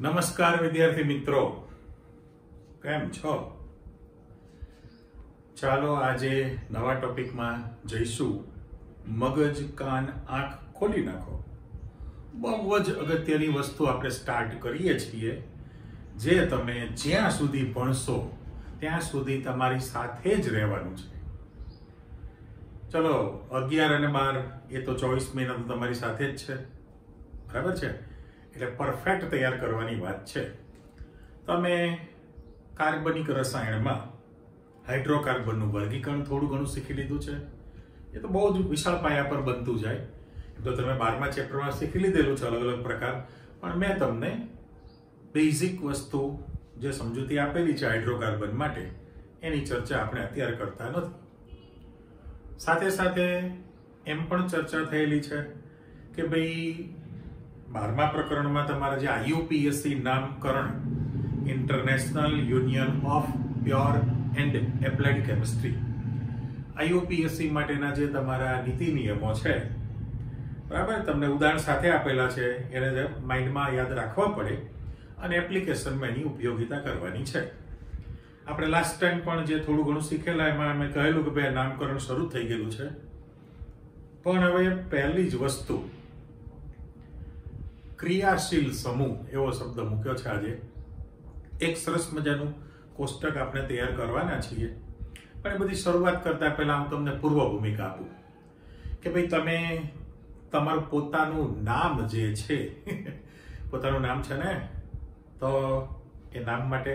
નમસ્કાર વિદ્યાર્થી મિત્રો, કેમ છો? ચાલો આજે નવા ટોપિકમાં જઈશું. મગજ, કાન, આંખ ખોલી નાખો. બહુ જ અગત્યની વસ્તુ આપણે સ્ટાર્ટ કરીએ છીએ, જે તમે જ્યાં સુધી ભણશો ત્યાં સુધી તમારી સાથે જ રહેવાનું છે. ચલો 11 અને 12 એ તો 24 મહિના તો તમારી સાથે જ છે, બરાબર છે? એટલે પરફેક્ટ તૈયાર કરવાની વાત છે. તમે કાર્બનિક રસાયણમાં હાઇડ્રોકાર્બનનું વર્ગીકરણ થોડું ઘણું શીખી લીધું છે. એ તો બહુ જ વિશાળ પાયા પર બનતું જાય. એમ તો તમે 12મા ચેપ્ટરમાં શીખી લીધેલું છે અલગ અલગ પ્રકાર, પણ મેં તમને બેઝિક વસ્તુ જે સમજૂતી આપેલી છે હાઇડ્રોકાર્બન માટે, એની ચર્ચા આપણે અત્યારે કરતા નથી. સાથે સાથે એમ પણ ચર્ચા થયેલી છે કે ભાઈ 12મા પ્રકરણમાં તમારા જે IUPAC નામકરણ, international union of pure and applied chemistry, IUPAC માટેના જે તમારા નીતિ નિયમો છે, બરાબર, તમને ઉદાહરણ સાથે આપેલા છે, એને માઇન્ડમાં યાદ રાખવા પડે અને એપ્લિકેશનમાં એની ઉપયોગિતા કરવાની છે. આપણે લાસ્ટ ટાઈમ પણ જે થોડું ઘણું શીખેલા એમાં મેં કહેલું કે ભાઈ નામકરણ શરૂ થઈ ગયેલું છે, પણ હવે પહેલી જ વસ્તુ ક્રિયાશીલ સમૂહ એવો શબ્દ મૂક્યો છે. આજે એક સરસ મજાનું કોષ્ટક આપણે તૈયાર કરવાના છીએ, પણ એ બધી શરૂઆત કરતા પહેલા હું તમને પૂર્વ ભૂમિકા આપું કે ભાઈ તમે તમારું પોતાનું નામ જે છે પોતાનું નામ છે ને, તો એ નામ માટે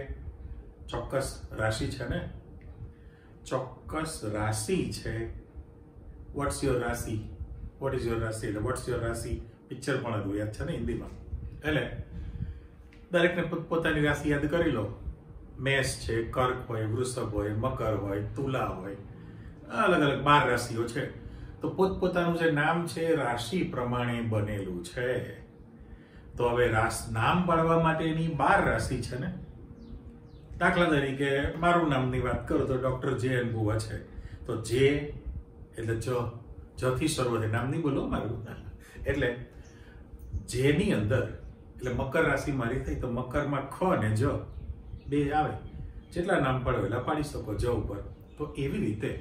ચોક્કસ રાશિ છે ને, ચોક્કસ રાશિ છે. વોટ્સ યોર રાશિ, વોટ ઇઝ યોર રાશિ, એટલે વોટ્સ યોર રાશિ પિક્ચર પણ હતું, યાદ છે ને હિન્દીમાં. એટલે દરેકને પોતાની રાશિ યાદ કરી લો. મેષ છે, કર્ક હોય, વૃષભ હોય, મકર હોય, તુલા હોય, અલગ અલગ 12 રાશિઓ છે. તો પોતપોતાનું જે નામ છે રાશિ પ્રમાણે બનેલું છે. તો હવે નામ પાડવા માટેની 12 રાશિ છે ને. દાખલા તરીકે મારું નામની વાત કરું તો ડોક્ટર જે એન ભુવા છે, તો જે એટલે જ થી શરૂ થાય, નામ નહીં બોલો મારું. એટલે જેની અંદર, એટલે મકર રાશિ મારી થઈ તો મકરમાં ખ અને જ બે આવે, જેટલા નામ પાડો એટલા પાડી શકો જ ઉપર. તો એવી રીતે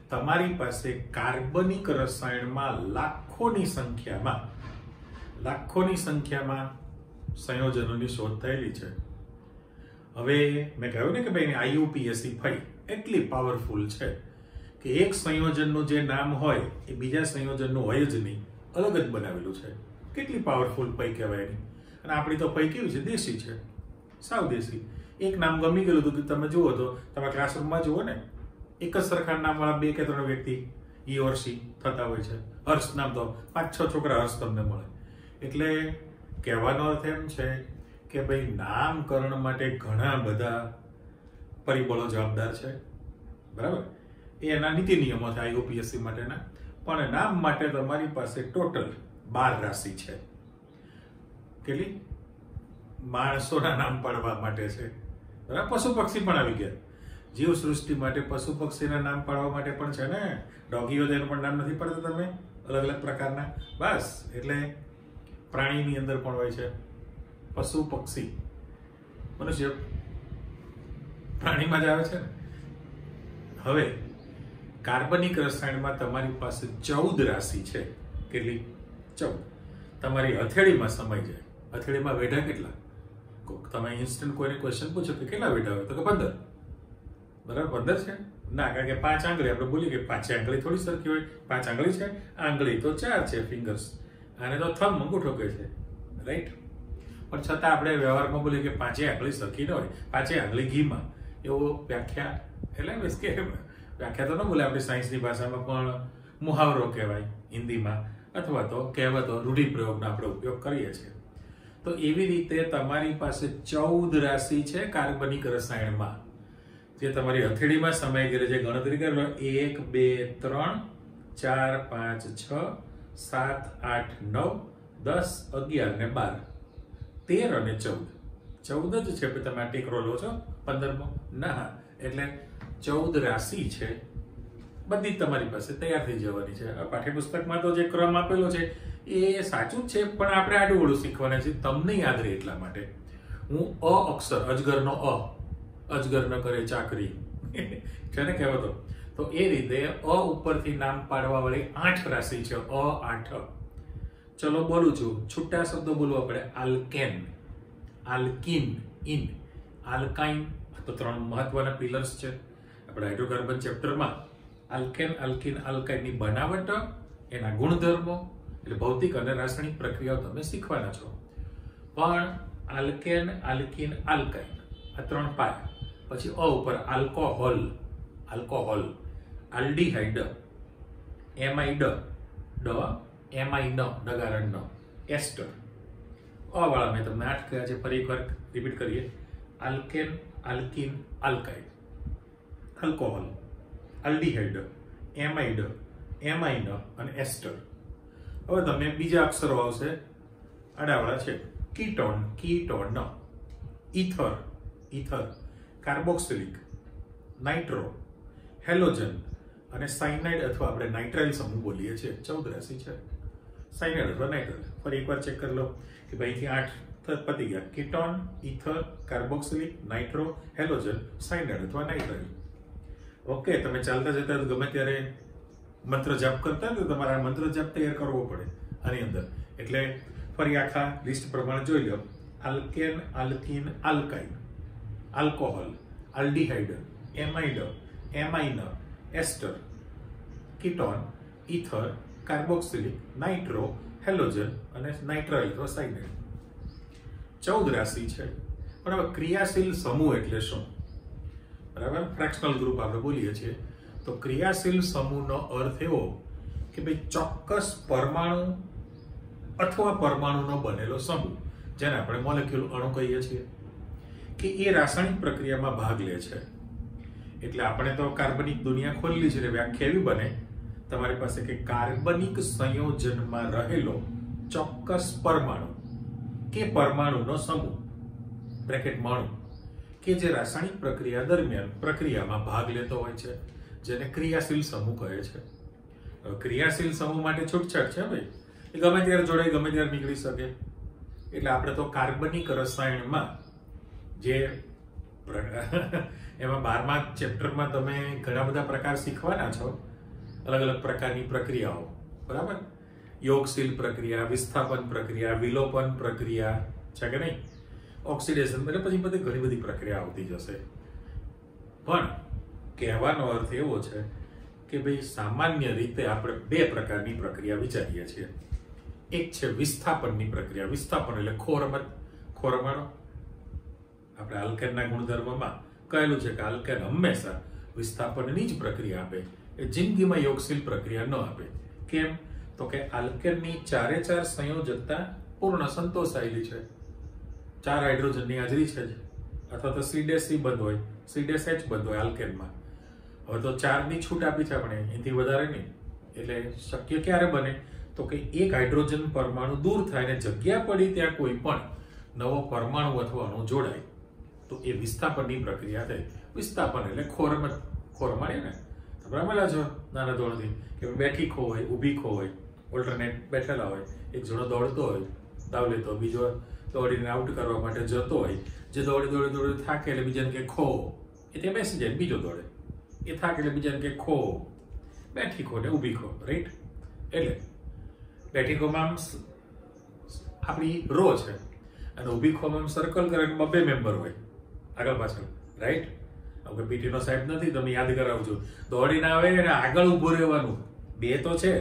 તમારી પાસે કાર્બનિક રસાયણમાં લાખોની સંખ્યામાં સંયોજનોની શોધ થયેલી છે. હવે મેં કહ્યું ને કે ભાઈ IUPAC 5 એટલી પાવરફુલ છે કે એક સંયોજનનું જે નામ હોય એ બીજા સંયોજનનું હોય જ નહીં, અલગ જ બનાવેલું છે. કેટલી પાવરફુલ પૈ કહેવાય એની. અને આપણી તો પૈ કેવી છે? દેશી છે, સાવ દેશી. એક નામ ગમી ગયેલું હતું, તમે જુઓ તો તમે ક્લાસરૂમમાં જુઓ ને, એક જ સરખા નામવાળા 2 કે 3 વ્યક્તિ ઈ ઓર સી થતા હોય છે. હર્ષ નામ તો 5-6 છોકરા હર્ષ તમને મળે. એટલે કહેવાનો અર્થ એમ છે કે ભાઈ નામકરણ માટે ઘણા બધા પરિબળો જવાબદાર છે, બરાબર? એ એના નીતિ નિયમો છે IUPAC માટેના. પણ નામ માટે તમારી પાસે ટોટલ 12 રાશિ છે. કેટલી? માણસોના નામ પાડવા માટે છે, બરાબર? પશુ પક્ષી પણ આવી ગયા. જીવ સૃષ્ટિ માટે પશુ પક્ષીના નામ પાડવા માટે પણ છે ને. ડોગીઓ તેનું પણ નામ નથી પાડતા તમે, અલગ અલગ પ્રકારના. બસ, એટલે પ્રાણીની અંદર પણ હોય છે પશુ પક્ષી. મનુષ્ય પ્રાણીમાં જ આવે છે ને. હવે કાર્બનિક રસાયણમાં તમારી પાસે 14 રાશિ છે. કેટલી? 14. તમારી હથેળીમાં સમાઈ જાય. હથેળીમાં વેઢા કેટલા? તમે ઇન્સ્ટન્ટ કોઈને ક્વેશ્ચન પૂછો કે કેટલા વેઢા હોય, તો કે 15. બરાબર, 15 છે ના, કારણ કે 5 આંગળી આપણે બોલીએ કે 5 આંગળી થોડી સરખી હોય. 5 આંગળી છે, આંગળી તો 4 છે, ફિંગર્સ. આને તો થંબ અંગૂઠો કહે છે, રાઈટ? પણ છતાં આપણે વ્યવહારમાં બોલીએ કે 5 આંગળી સરખી ન હોય, 5 આંગળી ઘીમાં, એવો વ્યાખ્યા. એટલે મીન્સ કે વ્યાખ્યા તો ન બોલે આપણી સાયન્સની ભાષામાં, પણ મુહાવરો કહેવાય હિન્દીમાં, અથવા તો કહેવતો, રૂઢિપ્રયોગનો આપણે ઉપયોગ કરીએ છીએ. તો એવી રીતે તમારી પાસે 14 રાશિ છે કાર્બનિક રસાયણમાં, જે તમારી હથેળીમાં સમાઈ ગયેલી છે. ગણતરી કરી લો: 1 2 3 4 5 6 7 8 9 10 11 ને 12 13 અને 14 જ છે. તમે આ ટેકરો લો છો 15મો ના, એટલે 14 રાશિ છે. બધી જ તમારી પાસે તૈયાર થઈ જવાની છે. પાઠ્યપુસ્તકમાં તો જે ક્રમ આપેલો છે એ સાચું જ છે, પણ આપણે આડું અવળું શીખવાના છે તમને યાદ રહે એટલા માટે. હું અક્ષર અજગરનો અજગર ન કરે ચાકરી છે ને કહેવતો. તો એ રીતે ઉપરથી નામ પાડવા વાળી 8 રાશિ છે. 8. ચલો બોલું છું, છૂટા શબ્દો બોલવા પડે. Alkane, alkene, in, alkyne. તો 3 મહત્વના પિલર્સ છે આપણા હાઇડ્રોકાર્બન ચેપ્ટરમાં. આલ્કેન, આલ્કીન, આલ્કાઇનની બનાવટ, એના ગુણધર્મો, એટલે ભૌતિક અને રાસાયણિક પ્રક્રિયાઓ તમે શીખવાના છો. પણ આલ્કેન, આલ્કીન, આલ્કાઇન આ 3 પાયા. પછી ઉપર alcohol, alcohol, aldehyde, amide, amine, ડગારણ, એસ્ટર. વાળા મેં તમને 8 કહ્યા છે, ફરી એકવાર રિપીટ કરીએ. Alkane, alkene, alkyne, alcohol, aldehyde, amide, amine અને એસ્ટર. હવે તમે બીજા અક્ષરો આવશે આડાવાળા છે. Ketone, ketone, ether, ether, carboxylic, nitro, halogen અને સાયનાઇડ અથવા આપણે નાઇટ્રાઇલ સમૂહ બોલીએ છીએ. 14 રાશિ છે. સાયનાઇડ અથવા નાઇટ્રાઇલ. ફરી એકવાર ચેક કરી લો કે ભાઈથી 8 પતી ગયા. Ketone, ether, carboxylic, nitro, halogen, cyanide અથવા નાઇટ્રાઇલ. ઓકે, તમે ચાલતા જતા ગમે ત્યારે મંત્ર જાપ કરતા તો તમારે આ મંત્ર જાપ તૈયાર કરવો પડે આની અંદર. એટલે ફરી આખા લિસ્ટ પ્રમાણે જોઈ લો. Alkane, alkene, alkyne, alcohol, aldehyde, amide, amine, ester, ketone, ether, carboxylic, nitro, halogen અને નાઇટ્રાઇલ અથવા સાયનાઇડ. 14 રાશિ છે. પણ હવે ક્રિયાશીલ સમૂહ એટલે શું? બરાબર, ફ્રેક્શનલ ગ્રુપ આપણે બોલીએ છીએ. તો ક્રિયાશીલ સમૂહનો અર્થ એવો કે ભાઈ ચોક્કસ પરમાણુ અથવા પરમાણુનો બનેલો સમૂહ, જેને આપણે મોલેક્યુલ અણુ કહીએ છીએ, કે એ રાસાયણિક પ્રક્રિયામાં ભાગ લે છે. એટલે આપણે તો કાર્બનિક દુનિયા ખોલી છે. વ્યાખ્યા એવી બને તમારી પાસે કે કાર્બનિક સંયોજનમાં રહેલો ચોક્કસ પરમાણુ કે પરમાણુનો સમૂહ બ્રેકેટમાં અણુ કે જે રાસાયણિક પ્રક્રિયા દરમિયાન પ્રક્રિયામાં ભાગ લેતો હોય છે, જેને ક્રિયાશીલ સમૂહ કહે છે. ક્રિયાશીલ સમૂહ માટે છૂટછાટ છે ભાઈ, એ ગમે ત્યારે જોડે ગમે ત્યારે નીકળી શકે. એટલે આપણે તો કાર્બનિક રસાયણમાં જે એમાં 12મા ચેપ્ટરમાં તમે ઘણા બધા પ્રકાર શીખવાના છો, અલગ અલગ પ્રકારની પ્રક્રિયાઓ. બરાબર, યોગશીલ પ્રક્રિયા, વિસ્થાપન પ્રક્રિયા, વિલોપન પ્રક્રિયા છે કે નહીં, ઓક્સિડેશન, એટલે પછી બધી ઘણી બધી પ્રક્રિયા આવતી જશે. પણ કહેવાનો અર્થ એવો છે કે ભાઈ સામાન્ય રીતે આપણે 2 પ્રકારની પ્રક્રિયા વિચારીએ છીએ. એક છે વિસ્થાપનની પ્રક્રિયા. વિસ્થાપન એટલે ખોરમાણો. આપણે આલ્કેનના ગુણધર્મમાં કહેલું છે કે આલ્કેન હંમેશા વિસ્થાપનની જ પ્રક્રિયા આપે, એ જિંદગીમાં યોગશીલ પ્રક્રિયા ન આપે. કેમ? તો કે આલ્કેનની 4 સંયોજકતા પૂર્ણ સંતોષાયેલી છે. 4 હાઇડ્રોજનની હાજરી છે જ, અથવા તો C' બંધ હોય, C' H બંધ હોય આલ્કેનમાં. હવે તો 4ની છૂટ આપી છે આપણે, એનાથી વધારે નહીં. એટલે શક્ય ક્યારે બને? તો કે એક હાઇડ્રોજન પરમાણુ દૂર થાય ને જગ્યા પડી ત્યાં કોઈ પણ નવો પરમાણુ અથવા અણુ જોડાય, તો એ વિસ્થાપનની પ્રક્રિયા થાય. વિસ્થાપન એટલે ખોરમાળીએ ને, તમે રમેલા છો નાના ધોરણથી કે બેઠી ખો હોય, ઊભી ખો હોય, ઓલ્ટરનેટ બેઠેલા હોય, એક જણો દોડતો હોય દાવ લેતો, બીજો દોડીને આઉટ કરવા માટે જતો હોય. જે દોડી થાકે એટલે બીજાને કે ખો, એ ત્યાં બેસી જાય, બીજો દોડે, એ થાકે એટલે બીજાને કે ખો. બેઠી ખો ને ઊભી ખો, રાઈટ? એટલે બેઠી ખોમાં આપણી રો છે અને ઊભી ખોમાં સર્કલ કરે, 2 મેમ્બર હોય આગળ પાછળ, રાઈટ? હવે પીટીનો સાહેબ નથી, તમે યાદ કરાવજો. દોડીને આવે અને આગળ ઊભું રહેવાનું, 2 તો છે,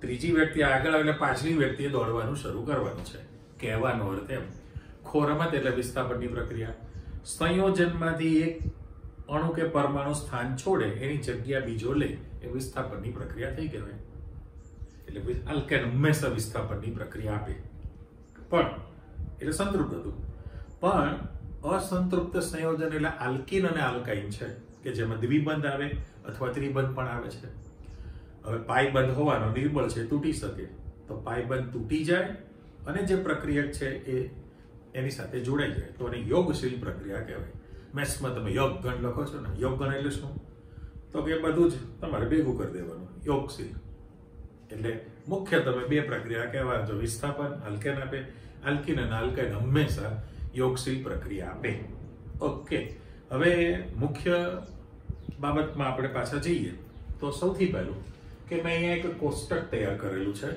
ત્રીજી વ્યક્તિ આગળ આવે એટલે પાછલી વ્યક્તિએ દોડવાનું શરૂ કરવાનું છે. કહેવાનો અર્થ એમ. ખોરમત એટલે વિસ્થાપનની પ્રક્રિયા. સંયોજનમાંથી એક અણુ કે પરમાણુ સ્થાન છોડે, એની જગ્યા બીજો લે, એ વિસ્થાપનની પ્રક્રિયા થઈ કહેવાય. એટલે આલ્કેન હંમેશા વિસ્થાપનની પ્રક્રિયા આપે. પણ એટલે સંતૃપ્ત હતું. પણ અસંતૃપ્ત સંયોજન એટલે આલ્કીન અને આલ્કાઇન છે, કે જેમાં દ્વિબંધ આવે અથવા ત્રિબંધ પણ આવે છે. હવે પાઈ બંધ હોવાનો નિર્બળ છે, તૂટી શકે, તો પાઈ બંધ તૂટી જાય અને જે પ્રક્રિયા છે એ એની સાથે જોડાઈ જાય, તો એને યોગશીલ પ્રક્રિયા કહેવાય. મેથ્સમાં તમે યોગ ગણ લખો છો ને, યોગ ગણ એટલે શું? તો કે બધું જ તમારે ભેગું કરી દેવાનું, યોગશીલ. એટલે મુખ્ય તમે 2 પ્રક્રિયા કહેવાય છો, વિસ્થાપન, આલ્કેન આપે. આલ્કીન અને આલ્કાઇન હંમેશા યોગશીલ પ્રક્રિયા આપે. ઓકે, હવે મુખ્ય બાબતમાં આપણે પાછા જઈએ તો સૌથી પહેલું કે મેં અહીંયા એક કોષ્ટક તૈયાર કરેલું છે.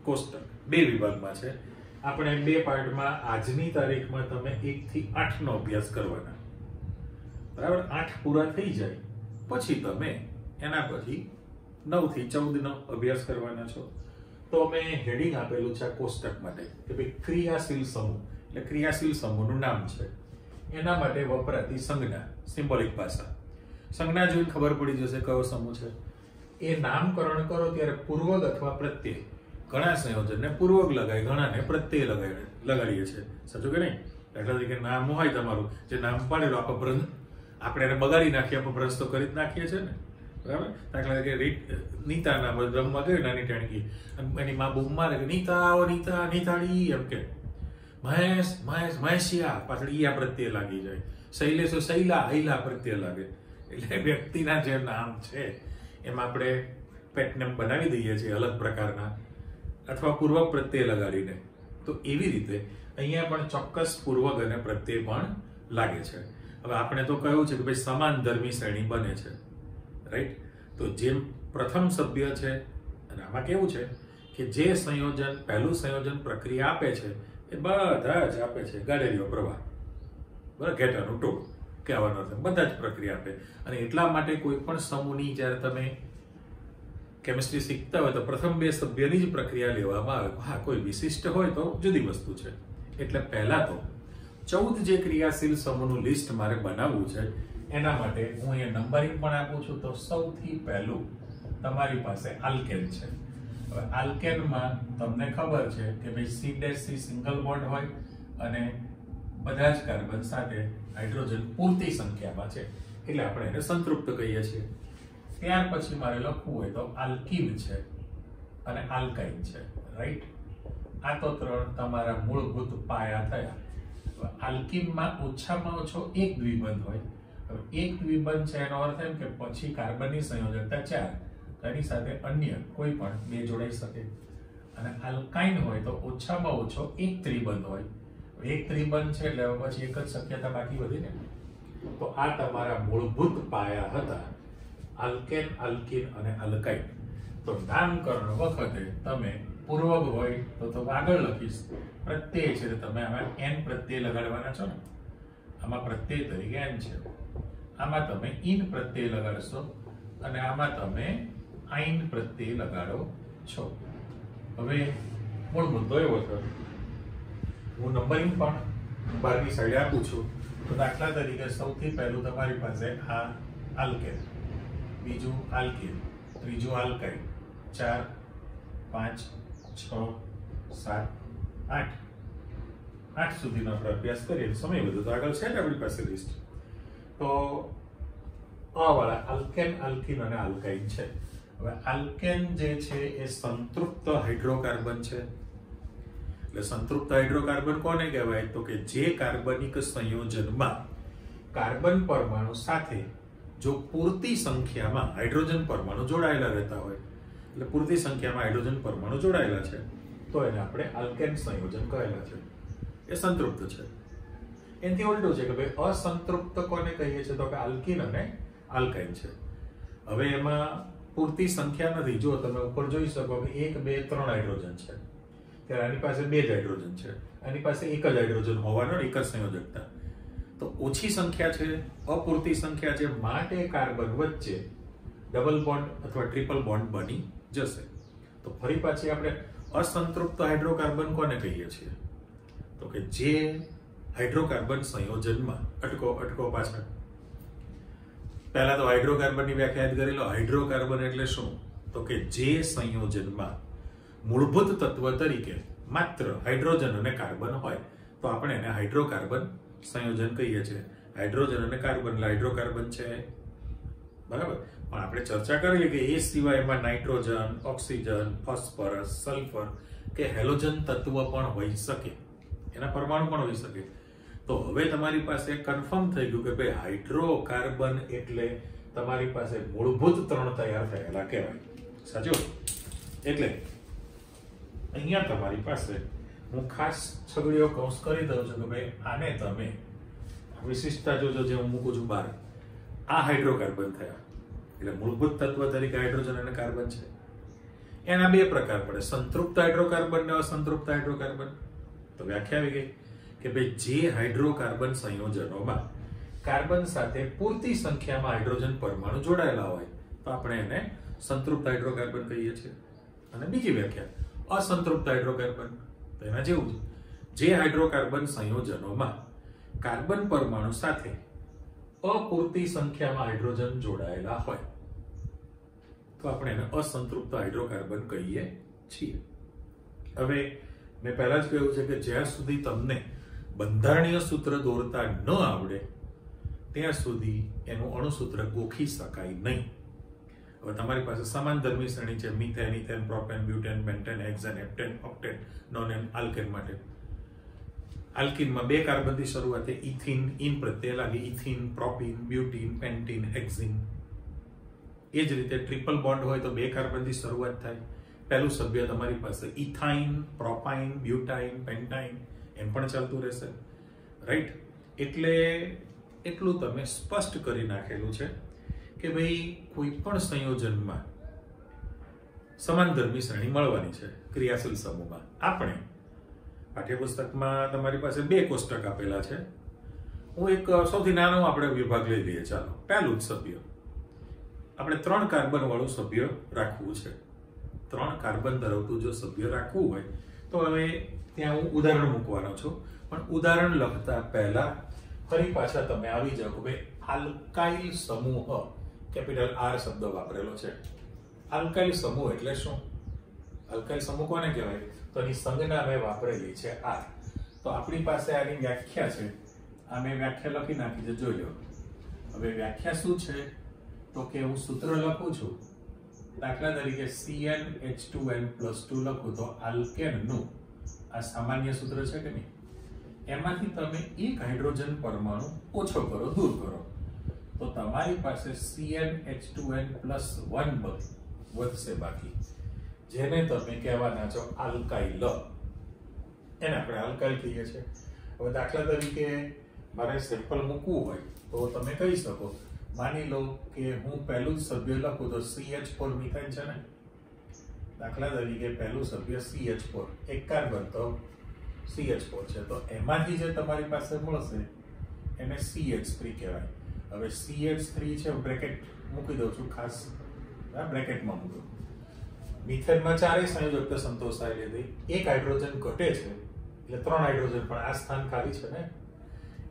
કોષ્ટક 2 વિભાગમાં છે. આપણે 2 પાર્ટમાં આજની તારીખમાં તમે 1 થી 8 નો અભ્યાસ કરવાના. બરાબર, 8 પૂરા થઈ જાય પછી તમે એના પછી 9 થી 14 નો અભ્યાસ કરવાના છો. તો મેં હેડિંગ આપેલું છે આ કોષ્ટક માટે કે ભાઈ ક્રિયાશીલ સમૂહ, એટલે ક્રિયાશીલ સમૂહનું નામ છે. એના માટે વપરાતી સંજ્ઞા, સિમ્બોલિક ભાષા. સંજ્ઞા જોઈને ખબર પડી જશે કયો સમૂહ છે. એ નામકરણ કરો ત્યારે પૂર્વક અથવા પ્રત્યય, ઘણા સંયોજનને પૂર્વક લગાય, ઘણાને પ્રત્યય લગાડીએ છીએ. સાચું કે નહીં? દાખલા તરીકે નામ હોય તમારું, જે નામ પાડેલું આપણે એને બગાડી નાખીએ, આપણે ભ્રંશ તો કરી જ નાખીએ છીએ ને. બરાબર, દાખલા તરીકે નીતાના રમવા ગઈ નાની ટાણકી, એની માં બૂમ મારે કે નીતા ઓ નીતા, નીતાડી એમ કે. મહેશ મહેશ મહેશિયા, પાછળ ઈયા પ્રત્યય લાગી જાય. શૈલેષો શૈલા, હૈલા પ્રત્યય લાગે. એટલે વ્યક્તિના જે નામ છે એમાં આપણે પેટનેમ બનાવી દઈએ છીએ અલગ પ્રકારના, અથવા પૂર્વક પ્રત્યય લગાડીને. તો એવી રીતે અહીંયા પણ ચોક્કસ પૂર્વક અને પ્રત્યય પણ લાગે છે. હવે આપણે તો કહ્યું છે કે ભાઈ સમાન ધર્મી શ્રેણી બને છે, રાઈટ? તો જેમ પ્રથમ સભ્ય છે, અને આમાં કેવું છે કે જે સંયોજન, પહેલું સંયોજન પ્રક્રિયા આપે છે એ બધા જ આપે છે ગાડેરીઓ પ્રવાહ, બરાબર, ઘેટાનું ટોળું કહેવાનો અર્થ, બધા જ પ્રક્રિયા આપે. અને એટલા માટે કોઈ પણ સમૂહની જ્યારે તમે કેમિસ્ટ્રી શીખતા હોય તો પ્રથમ 2 સભ્યની જ પ્રક્રિયા લેવામાં આવે. હા, કોઈ વિશિષ્ટ હોય તો જુદી વસ્તુ છે. એટલે પહેલા તો 14 જે ક્રિયાશીલ સમૂહનું લિસ્ટ મારે બનાવવું છે, એના માટે હું અહીંયા નંબરિંગ પણ આપું છું. તો સૌથી પહેલું તમારી પાસે આલ્કેન છે. હવે આલ્કેનમાં તમને ખબર છે કે ભાઈ C' સિંગલ બોન્ડ હોય અને બધા જ કાર્બન સાથે હાઇડ્રોજન પૂરતી સંખ્યામાં છે, એટલે આપણે એને સંતૃપ્ત કહીએ છીએ. ત્યાર પછી મારે લખવું હોય તો આલ્કીન છે અને આલ્કાઇન છે, રાઈટ? આ તો 3 તમારા મૂળભૂત પાયા થયા. આલ્કીનમાં ઓછામાં ઓછો એક દ્વિબંધ હોય. હવે એક દ્વિબંધ છે એનો અર્થ એમ કે પછી કાર્બનની સંયોજકતા 4, તેની સાથે અન્ય કોઈ પણ 2 જોડાઈ શકે. અને આલ્કાઇન હોય તો ઓછામાં ઓછો એક ત્રિબંધ હોય. એક ત્રિબંધ છે એટલે પછી એક જ શક્યતા બાકી વધી ને. તો આ તમારા મૂળભૂત પાયા હતા, આલ્કેન, આલ્કીન અને આલ્કાઇન. તો નામકરણ વખતે તમે પૂર્વક હોય તો આગળ લખીશ, પ્રત્યય છે તમે આમાં n પ્રત્યય લગાડવાના છો ને, આમાં પ્રત્યય તરીકે n છે, આમાં તમે ઇન પ્રત્યય લગાડશો અને આમાં તમે આઇન પ્રત્યય લગાડો છો. હવે મૂળ મુદ્દો એવો છે, હું નંબરિંગ પણ બહારની સાઈડે આપું છું. તો દાખલા તરીકે સૌથી પહેલું તમારી પાસે આ આલ્કેન, બીજું આલ્કીન, ત્રીજું આલ્કાઇન, 4, 5, 6, 7, 8 સુધીનો આપણે અભ્યાસ કરીએ. સમય બધું તો આગળ છે ને આપણી પાસે લિસ્ટ. તો આ વાળા આલ્કેન, આલ્કીન અને આલ્કાઇન છે. હવે આલ્કેન જે છે એ સંતૃપ્ત હાઇડ્રોકાર્બન છે. એટલે સંતૃપ્ત હાઇડ્રોકાર્બન કોને કહેવાય? તો કે જે કાર્બનિક સંયોજનમાં કાર્બન પરમાણુ સાથે જો પૂરતી સંખ્યામાં હાઇડ્રોજન પરમાણુ જોડાયેલા રહેતા હોય, એટલે પૂરતી સંખ્યામાં હાઇડ્રોજન પરમાણુ જોડાયેલા છે, તો એને આપણે આલ્કેન સંયોજન કહેલા છે. એ સંતૃપ્ત છે. એનાથી ઉલટું છે કે ભાઈ અસંતૃપ્ત કોને કહીએ છીએ? તો કે આલ્કીન અને આલ્કાઇન છે. હવે એમાં પૂરતી સંખ્યા નથી. જો તમે ઉપર જોઈ શકો કે 1, 2, 3 હાઇડ્રોજન છે, ત્યારે આની પાસે 2 જ હાઇડ્રોજન છે, આની પાસે 1 જ હાઇડ્રોજન હોવાનો, એક જ સંયોજકતા. તો ઓછી સંખ્યા છે, અપૂરતી સંખ્યા છે, માટે કાર્બન વચ્ચે ડબલ બોન્ડ અથવા ટ્રિપલ બોન્ડ બની જશે. તો ફરી પાછી આપણે અસંતૃપ્ત હાઇડ્રોકાર્બન કોને કહીએ છીએ? તો કે જે હાઇડ્રોકાર્બન સંયોજનમાં અટકો પાછળ પહેલા તો હાઇડ્રોકાર્બનની વ્યાખ્યા કરી લો. હાઇડ્રોકાર્બન એટલે શું? તો કે જે સંયોજનમાં મૂળભૂત તત્વ તરીકે માત્ર હાઇડ્રોજન અને કાર્બન હોય તો આપણે એને હાઇડ્રોકાર્બન સંયોજન કહીએ છીએ. હાઇડ્રોજન અને કાર્બન એટલે હાઇડ્રોકાર્બન છે, બરાબર. પણ આપણે ચર્ચા કરીએ કે એ સિવાય એમાં નાઇટ્રોજન, ઓક્સિજન, ફોસ્ફરસ, સલ્ફર કે હેલોજન તત્વ પણ હોઈ શકે, એના પરમાણુ પણ હોઈ શકે. તો હવે તમારી પાસે કન્ફર્મ થઈ ગયું કે ભાઈ હાઇડ્રોકાર્બન એટલે તમારી પાસે મૂળભૂત 3 તૈયાર થયેલા કહેવાય. સાચું? એટલે અહીંયા તમારી પાસે હું ખાસ છગડીયો કૌંસ કરી દઉં છું કે ભાઈ આને તમે વિશિષ્ટતા જોજો જે હું મૂકું છું બહાર, આ હાઇડ્રોકાર્બન થયા એટલે મૂળભૂત તત્વ તરીકે હાઇડ્રોજન અને કાર્બન છે. એના બે પ્રકાર પડે, સંતૃપ્ત હાઇડ્રોકાર્બન ને અસંતૃપ્ત હાઇડ્રોકાર્બન. તો વ્યાખ્યા આવી ગઈ કે ભાઈ જે હાઇડ્રોકાર્બન સંયોજનોમાં કાર્બન સાથે પૂરતી સંખ્યામાં હાઇડ્રોજન પરમાણુ જોડાયેલા હોય તો આપણે એને સંતૃપ્ત હાઇડ્રોકાર્બન કહીએ છીએ. અને બીજી વ્યાખ્યા અસંતૃપ્ત હાઇડ્રોકાર્બન, તો એના જેવું જે હાઇડ્રોકાર્બન સંયોજનોમાં કાર્બન પરમાણુ સાથે અપૂરતી સંખ્યામાં હાઇડ્રોજન જોડાયેલા હોય તો આપણે એને અસંતૃપ્ત હાઇડ્રોકાર્બન કહીએ છીએ. હવે મેં પહેલા જ કહ્યું છે કે જ્યાં સુધી તમને બંધારણીય સૂત્ર દોરતા ન આવડે ત્યાં સુધી એનું અણુસૂત્ર ગોખી શકાય નહીં. હવે તમારી પાસે સમાનધર્મી શ્રેણી છે, methane, ethane, propane, butane, pentane, hexane, heptane, octane, nonane, alkane માટે. આલ્કીનમાં 2 કાર્બનથી શરૂઆત, ઇથિન, ઇન પ્રત્યય લાગી, ethene, propene, butene, pentene, hexene. એ જ રીતે ટ્રિપલ બોન્ડ હોય તો 2 કાર્બનથી શરૂઆત થાય. પહેલું સભ્ય તમારી પાસે ઇથાઇન, પ્રોપાઇન, બ્યુટાઇન, પેન્ટાઇન, એમ પણ ચાલતું રહેશે, રાઈટ? એટલે એટલું તમે સ્પષ્ટ કરી નાખેલું છે કે ભાઈ કોઈ પણ સંયોજનમાં સમાનધર્મી શ્રેણી મળવાની છે ક્રિયાશીલ સમૂહમાં. આપણે પાઠ્યપુસ્તકમાં તમારી પાસે 2 કોષ્ટક આપેલા છે. હું એક સૌથી નાનો આપણે વિભાગ લઈ લઈએ. ચાલો, પહેલું જ સભ્ય આપણે 3 કાર્બન વાળું સભ્ય રાખવું છે. 3 કાર્બન ધરાવતું જો સભ્ય રાખવું હોય તો હવે ત્યાં હું ઉદાહરણ મૂકવાનો છું, પણ ઉદાહરણ લખતા પહેલા ફરી પાછા તમે આવી જાઓ કે ભાઈ આલ્કાઇલ સમૂહ, કેપિટલ R શબ્દ વાપરેલો છે. આલ્કાઇલ સમૂહ એટલે શું? આલ્કાઇલ સમૂહ કોને કહેવાય? તો એની સંજ્ઞા મેં વાપરેલી છે R. તો આપણી પાસે આની વ્યાખ્યા છે, આ મેં વ્યાખ્યા લખી નાખી છે, જોઈ લો. હવે વ્યાખ્યા શું છે? તો કે હું સૂત્ર લખું છું, દાખલા તરીકે CnH2n+2 લખું તો આલ્કેનનું આ સામાન્ય સૂત્ર છે કે નહીં, એમાંથી તમે એક હાઇડ્રોજન પરમાણુ ઓછો કરો, દૂર કરો, તો તમારી પાસે CnH2n+1 વધશે બાકી, જેને તમે કહેવાના છો આલ્કાઇલ. એને આપણે આલ્કાઇલ કહીએ છીએ. હવે દાખલા તરીકે મારે સેમ્પલ મૂકવું હોય તો તમે કહી શકો, માની લો કે હું પહેલું જ સભ્ય લખું તો CH4 મિથાઇન છે ને, દાખલા તરીકે પહેલું સભ્ય CH4, એક કાર્બન તો CH4 છે, તો એમાંથી જે તમારી પાસે મળશે એને CH3 કહેવાય. હવે CH3 છે, બ્રેકેટ મૂકી દઉં છું, ખાસ બ્રેકેટમાં મૂકું. મિથેનમાં 4 સંયોજકતા સંતોષાયેલી હતી, એક હાઇડ્રોજન ઘટે છે એટલે 3 હાઇડ્રોજન, પણ આ સ્થાન ખાલી છે ને,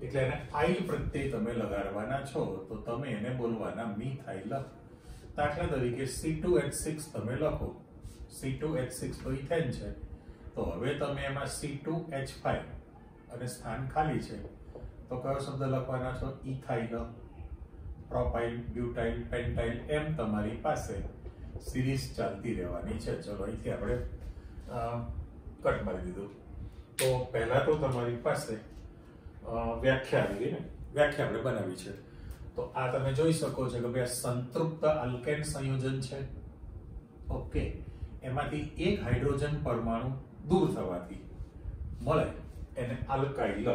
એટલે એને આઇલ પ્રત્યય તમે લગાડવાના છો તો તમે એને બોલવાના મિથાઇલ. દાખલા તરીકે C2H6 તમે લખો, C2H6 તો ઇથેન છે, તો હવે તમે એમાં C2H5 અને સ્થાન ખાલી છે તો કયો શબ્દ લખવાના છો? ઇથાઇલ, પ્રોપાઇલ, બ્યુટાઇલ, પેન્ટાઇલ, એમ તમારી પાસે સિરીઝ ચાલતી રહેવાની છે. ચલો અહીંથી આપણે કટ મારી દીધું. તો પહેલા તો તમારી પાસે વ્યાખ્યા આવી ગઈ ને, વ્યાખ્યા આપણે બનાવી છે. તો આ તમે જોઈ શકો છો કે ભાઈ સંતૃપ્ત આલ્કેન સંયોજન છે. ઓકે, એમાંથી એક હાઇડ્રોજન પરમાણુ દૂર થવાથી મળે એને આલ્કાઇલ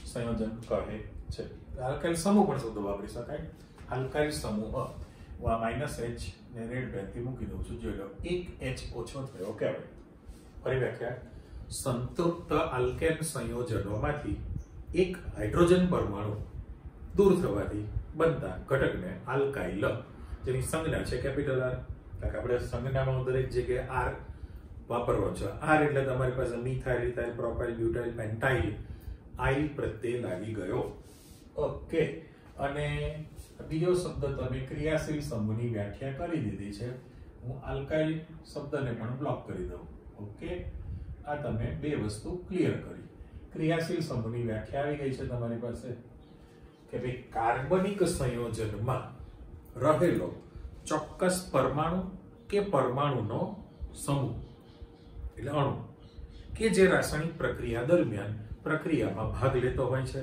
સંયોજન કહે છે. આલ્કાઇલ સમૂહ પણ શબ્દ વાપરી શકાય. આલ્કાઇલ સમૂહ, હું આ -H ને રેડ પેનથી મૂકી દઉં છું, જોઈ લો, એક H ઓછો થયો કહેવાય. ફરી વ્યાખ્યા, સંતૃપ્ત આલ્કેન સંયોજનોમાંથી એક હાઇડ્રોજન પરમાણુ દૂર થવાથી બનતા ઘટકને આલ્કાઇલ, જેની સંજ્ઞા છે કેપિટલ R. આપણે સંજ્ઞામાં દરેક જગ્યાએ R વાપરવાનો છે. R એટલે તમારી પાસે methyl, ethyl, propyl, butyl, pentyl, yl પ્રત્યય લાગી ગયો. ઓકે, અને બીજો શબ્દ તમે ક્રિયાશીલ સમૂહની વ્યાખ્યા કરી દીધી છે. હું આલ્કાઇલ શબ્દને પણ બ્લોક કરી દઉં. ઓકે, આ તમે 2 વસ્તુ ક્લિયર કરી. ક્રિયાશીલ સમૂહની વ્યાખ્યા આવી ગઈ છે તમારી પાસે કે ભાઈ કાર્બનિક સંયોજનમાં રહેલો ચોક્કસ પરમાણુ કે પરમાણુનો સમૂહ એટલે અણુ કે જે રાસાયણિક પ્રક્રિયા દરમિયાન પ્રક્રિયામાં ભાગ લેતો હોય છે,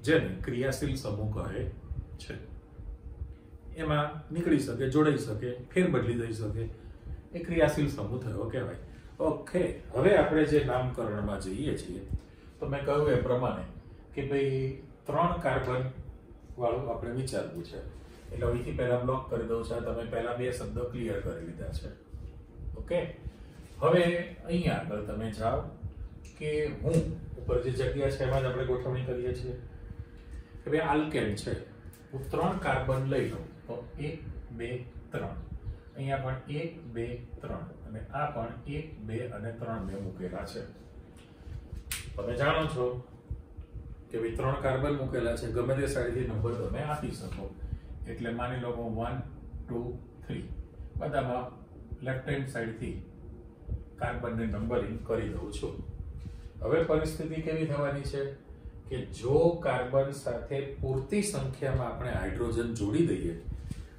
જેને ક્રિયાશીલ સમૂહ કહે છે. એમાં નીકળી શકે, જોડાઈ શકે, ફેરબદલી થઈ શકે, એ ક્રિયાશીલ સમૂહ થયો કહેવાય. ઓકે, હવે આપણે જે નામકરણમાં જઈએ છીએ તો મેં કહ્યું એ પ્રમાણે કે ભાઈ 3 કાર્બન વાળું આપણે વિચારવું છે, એટલે અહીંથી પહેલા બ્લોક કરી દઉં છું. તમે પહેલા 2 શબ્દો ક્લિયર કરી લીધા છે. ઓકે, હવે અહીંયા આગળ તમે જાઓ કે હું ઉપર જે જગ્યા છે એમાં જ આપણે ગોઠવણી કરીએ છીએ કે ભાઈ આલ્કેન છે, હું 3 કાર્બન લઈ લઉં તો 1 2 3, અહીંયા પણ 1 2 3 અને આ પણ 1 2 અને 3 મેં મૂકેલા છે. તમે જાણો છો કે ભાઈ 3 કાર્બન મૂકેલા છે, ગમે તે સાઈડથી નંબર તમે આપી શકો. એટલે માની લો 1 2 3 બધામાં લેફ્ટ હેન્ડ સાઈડથી કાર્બનને નંબરિંગ કરી દઉં છું. હવે પરિસ્થિતિ કેવી થવાની છે કે જો કાર્બન સાથે પૂરતી સંખ્યામાં આપણે હાઇડ્રોજન જોડી દઈએ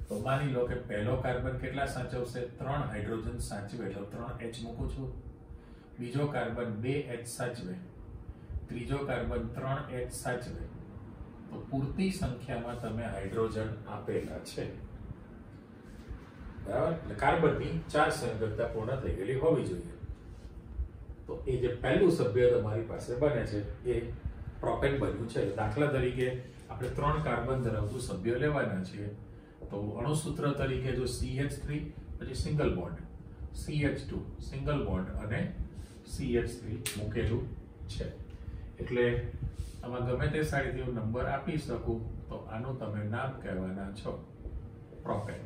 તો માની લો કે પહેલો કાર્બન કેટલા સાચવશે? 3 હાઇડ્રોજન સાચવે તો 3H મૂકું છું. બીજો કાર્બન 2H સાચવે, ત્રીજો કાર્બન 3H સાચવે. તો પૂરતી સંખ્યામાં તમે હાઇડ્રોજન આપેલા છે, બરાબર? એટલે કાર્બનની 4 સંયોજકતા પૂર્ણ થઈ ગયેલી હોવી જોઈએ. તો એ જે પહેલું સભ્ય તમારી પાસે બને છે એ પ્રોપેન બન્યું છે. દાખલા તરીકે આપણે 3 કાર્બન ધરાવતું સભ્ય લેવાના છીએ તો અણુસૂત્ર તરીકે જો CH3 પછી single bond, CH2 single bond અને CH3 મૂકેલું છે. એટલે આમાં ગમે તે સાઈડથી હું નંબર આપી શકું તો આનું તમે નામ કહેવાના છો પ્રોપેન.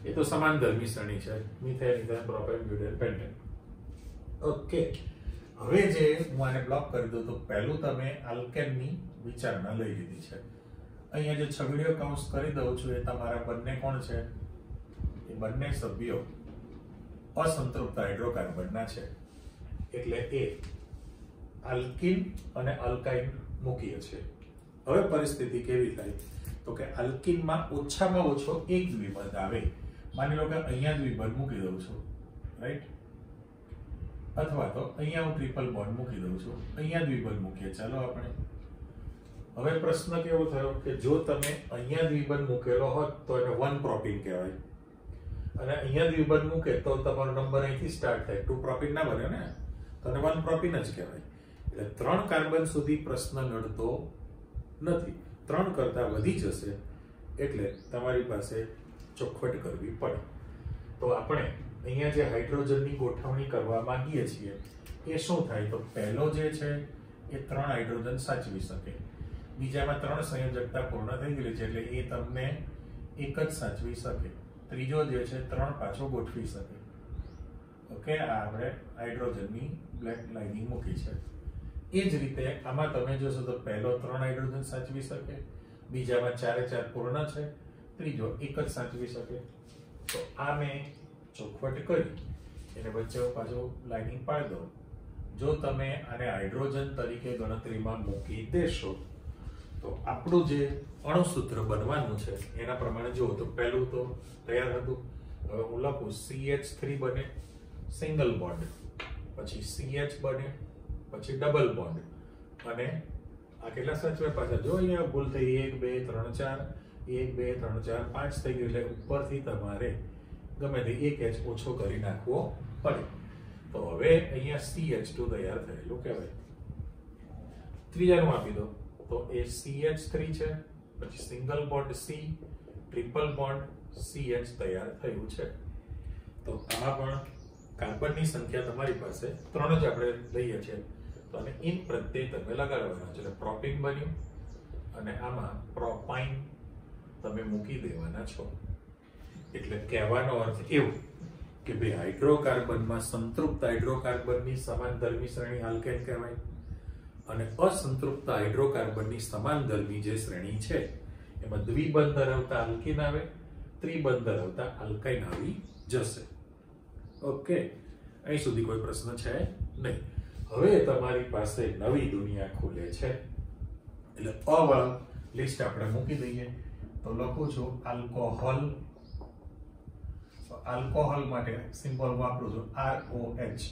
એ તો સમાન ધર્મી શ્રેણી છે, methane ethane propane butane pentane. Okay, હવે જે હું આને બ્લોક કરી દઉં તો પહેલું તમે આલ્કેનની વિચારણા લઈ લીધી છે. અહીંયા જે છગડીયો કૌંસ કરી દઉં છું એ તમારા બંને કોણ છે? એ બંને સભ્યો અસંતૃપ્ત હાઇડ્રોકાર્બનના છે. એટલે એ આલ્કીન અને અલ્કાઇન મૂકીએ છીએ. હવે પરિસ્થિતિ કેવી થાય તો કે આલ્કીનમાં ઓછામાં ઓછો એક દ્વિબંધ આવે. માની લો કે અહીંયા દ્વિબંધ મૂકી દઉં છું, રાઈટ? અથવા તો અહીંયા હું ટ્રિપલ બોન્ડ મૂકી દઉં છું, અહીંયા દ્વિબંધ મૂકીએ. ચાલો આપણે હવે પ્રશ્ન કેવો થયો કે જો તમે અહીંયા દ્વિબંધ મૂકેલો હોત તો એને 1 પ્રોપીન કહેવાય અને અહીંયા દ્વિબંધ મૂકે તો તમારો નંબર અહીંથી સ્ટાર્ટ થાય. 2 પ્રોપીન ના બને ને, તો એને 1 પ્રોપીન જ કહેવાય. એટલે 3 કાર્બન સુધી પ્રશ્ન નડતો નથી. 3 કરતા વધી જશે એટલે તમારી પાસે ચોખવટ કરવી પડે. તો આપણે અહીંયા જે હાઇડ્રોજનની ગોઠવણી કરવા માંગીએ છીએ એ શું થાય તો પહેલો જે છે એ 3 હાઇડ્રોજન સાચવી શકે, બીજામાં 3 સંયોજકતા પૂર્ણ થઈ ગયેલી છે એટલે એ તમને એક જ સાચવી શકે, ત્રીજો જે છે 3 પાછો ગોઠવી શકે. ઓકે, આ આપણે હાઇડ્રોજનની બ્લેક લાઇનિંગ મૂકી છે. એ જ રીતે આમાં તમે જોશો તો પહેલો 3 હાઇડ્રોજન સાચવી શકે, બીજામાં 4 પૂર્ણ છે, ત્રીજો એક જ સાચવી શકે. તો આ મેં ચોખવટ કરી એને વચ્ચે પાછું લાઇનિંગ પાડી દો. જો તમે આને હાઇડ્રોજન તરીકે ગણતરીમાં મૂકી દેશો તો આપણું જે અણુસૂત્ર બનવાનું છે એના પ્રમાણે જુઓ તો પહેલું તો તૈયાર હતું. હવે હું લખું CH3 બને સિંગલ બોન્ડ, પછી CH બને, પછી ડબલ બોન્ડ અને આ કેટલા સાચવે પાછા જો અહીંયા ભૂલ થઈ 1 2 3 4 1 2 3 4 5 થઈ ગયું એટલે ઉપરથી તમારે ગમે તે એક H ઓછો કરી નાખવો પડે. તો હવે અહીંયા CH2 તૈયાર થયેલું કહેવાય. ત્રીજાનું આપી દો તો એ CH3 છે, પછી single bond C, triple bond CH તૈયાર થયું છે. તો આમાં પણ કાર્બનની સંખ્યા તમારી પાસે 3 જ આપણે લઈએ છીએ તો આને ઇન પ્રત્યય તમે લગાડવાના છે એટલે પ્રોપીન બન્યું અને આમાં પ્રોપાઇન તમે મૂકી દેવાના છો. એટલે કહેવાનો અર્થ એવો કે ભાઈ હાઇડ્રોકાર્બનમાં સંતૃપ્ત હાઇડ્રોકાર્બનની સમાનધર્મી શ્રેણી આલ્કેન કહેવાય અને અસંતૃપ્ત હાઇડ્રોકાર્બનની સમાનધર્મી જે શ્રેણી છે એમાં દ્વિબંધ ધરાવતા આલ્કીન આવે, ત્રિબંધ ધરાવતા આલ્કાઇન આવી જશે. ઓકે, અહીં સુધી કોઈ પ્રશ્ન છે નહીં. હવે તમારી પાસે નવી દુનિયા ખુલે છે એટલે અ વાળું લિસ્ટ આપણે મૂકી દઈએ. તો લખું છું આલ્કોહોલ. આલ્કોહોલ માટે સિમ્બોલ વાપરું છું ROH.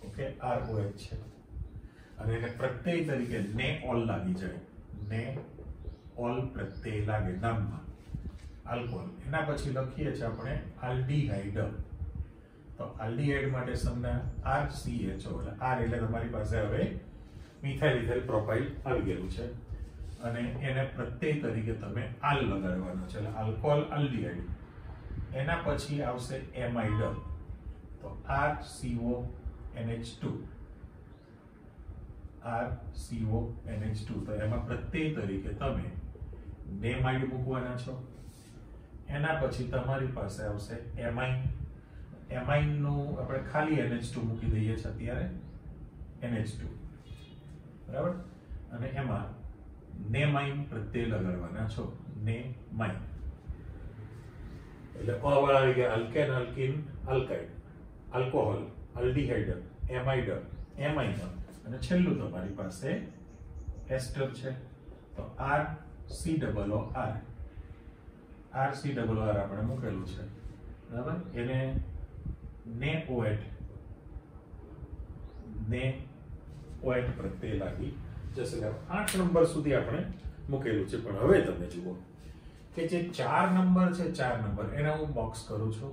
ઓકે, ROH છે અને એને પ્રત્યય તરીકે ને ઓલ લાગી જાય, ને ઓલ પ્રત્યય લાગે નામમાં આલ્કોહોલ. એના પછી લખીએ છીએ આપણે આલ્ડીહાઇડ. તો આલ્ડીહાઇડ માટે સંજ્ઞા RCHO, એટલે R એટલે તમારી પાસે હવે મિથાઇલ ઇથાઇલ પ્રોપાઇલ આવી ગયેલું છે અને એને પ્રત્યય તરીકે તમે આલ લગાડવાનો છે, એટલે આલ્કોહોલ આલ્ડીહાઇડ. એના પછી આવશે એમાઇડ, તો RCONH2, RCONH2, તો એમાં પ્રત્યય તરીકે તમે નેમાઇડ મૂકવાના છો. એના પછી તમારી પાસે આવશે એમાઇન. એમાઇનનું આપણે ખાલી NH2 મૂકી દઈએ છીએ અત્યારે, NH2, બરાબર. અને એમાં નેમાઇન પ્રત્યય લગાડવાના છો, નેમાઇન. એટલે અ વાળા આવી ગયા આલ્કેન, આલ્કીન, આલ્કાઇડ, આલ્કોહોલ, આલ્ડીહાઇડ, એમાઇડ, એમાઇન અને છેલ્લું તમારી પાસે એસ્ટર છે, તો RCOOR. RCOOR આપણે મૂકેલું છે, બરાબર. એને NaOH પ્રત્યય લાગી જશે. 8 નંબર સુધી આપણે મૂકેલું છે. પણ હવે તમે જુઓ કે જે 4 નંબર છે, 4 નંબર એને હું બોક્સ કરું છું.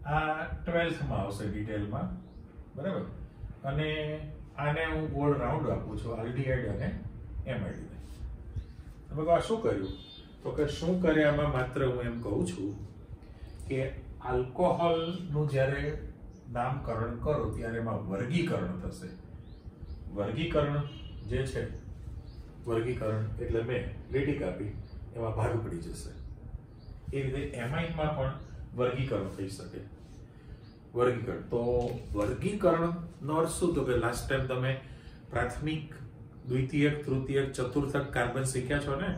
આ 12th માં આવશે ડિટેલમાં, બરાબર. અને આને હું ગોળ રાઉન્ડ આપું છું આલ્ડીહાઇડ અને એમાઇડ. તમે કહો શું કર્યું? તો કે શું કર્યામાં માત્ર હું એમ કહું છું કે આલ્કોહોલનું જ્યારે નામકરણ કરો ત્યારે એમાં વર્ગીકરણ થશે. વર્ગીકરણ જે છે, વર્ગીકરણ એટલે મેં લીટી કાપી, એમાં ભાગ પડી જશે. એ રીતે એમાઇનમાં પણ વર્ગીકરણ થઈ શકે. વર્ગીકરણ, તો વર્ગીકરણનો અર્થ શું? તો કે લાસ્ટ ટાઈમ તમે પ્રાથમિક, દ્વિતીયક, તૃતીયક, ચતુર્થક કાર્બન શીખ્યા છો ને,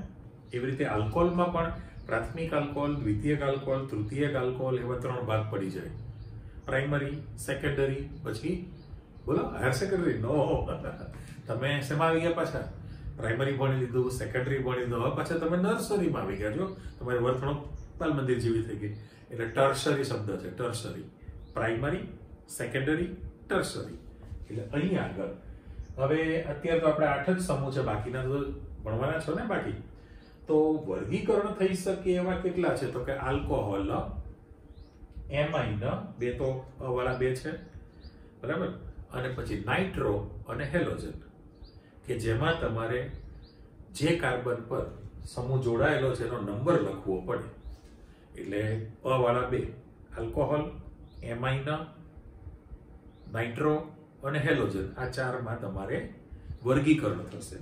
એવી રીતે આલ્કોહોલમાં પણ પ્રાથમિક આલ્કોહોલ, દ્વિતીયક આલ્કોહોલ, તૃતીયક આલ્કોહોલ એવા 3 ભાગ પડી જાય. પ્રાઇમરી, સેકન્ડરી, પછી બોલો હાયર સેકન્ડરી. નો, તમે શેમાં આવી ગયા પાછા? પ્રાઇમરી ભણી લીધું, સેકન્ડરી ભણી લીધું, હવે પાછા તમે નર્સરીમાં આવી ગયા છો. તમારી વર્તણૂક બાલ મંદિર જેવી થઈ ગઈ. એટલે ટર્શરી શબ્દ છે, ટર્શરી. Primary, secondary, tertiary. એટલે અહીંયા આગળ હવે અત્યારે તો આપણે 8 જ સમૂહ છે, બાકીના તો ભણવાના છો ને બાકી. તો વર્ગીકરણ થઈ શકે એવા કેટલા છે? તો કે આલ્કોહોલ, એમાઇન, બે તો વાળા બે છે, બરાબર. અને પછી નાઇટ્રો અને હેલોજન, કે જેમાં તમારે જે કાર્બન પર સમૂહ જોડાયેલો છે એનો નંબર લખવો પડે. એટલે અ વાળા બે, આલ્કોહોલ, એમાઇન, નાઇટ્રો અને હેલોજન, આ 4માં તમારે વર્ગીકરણ થશે.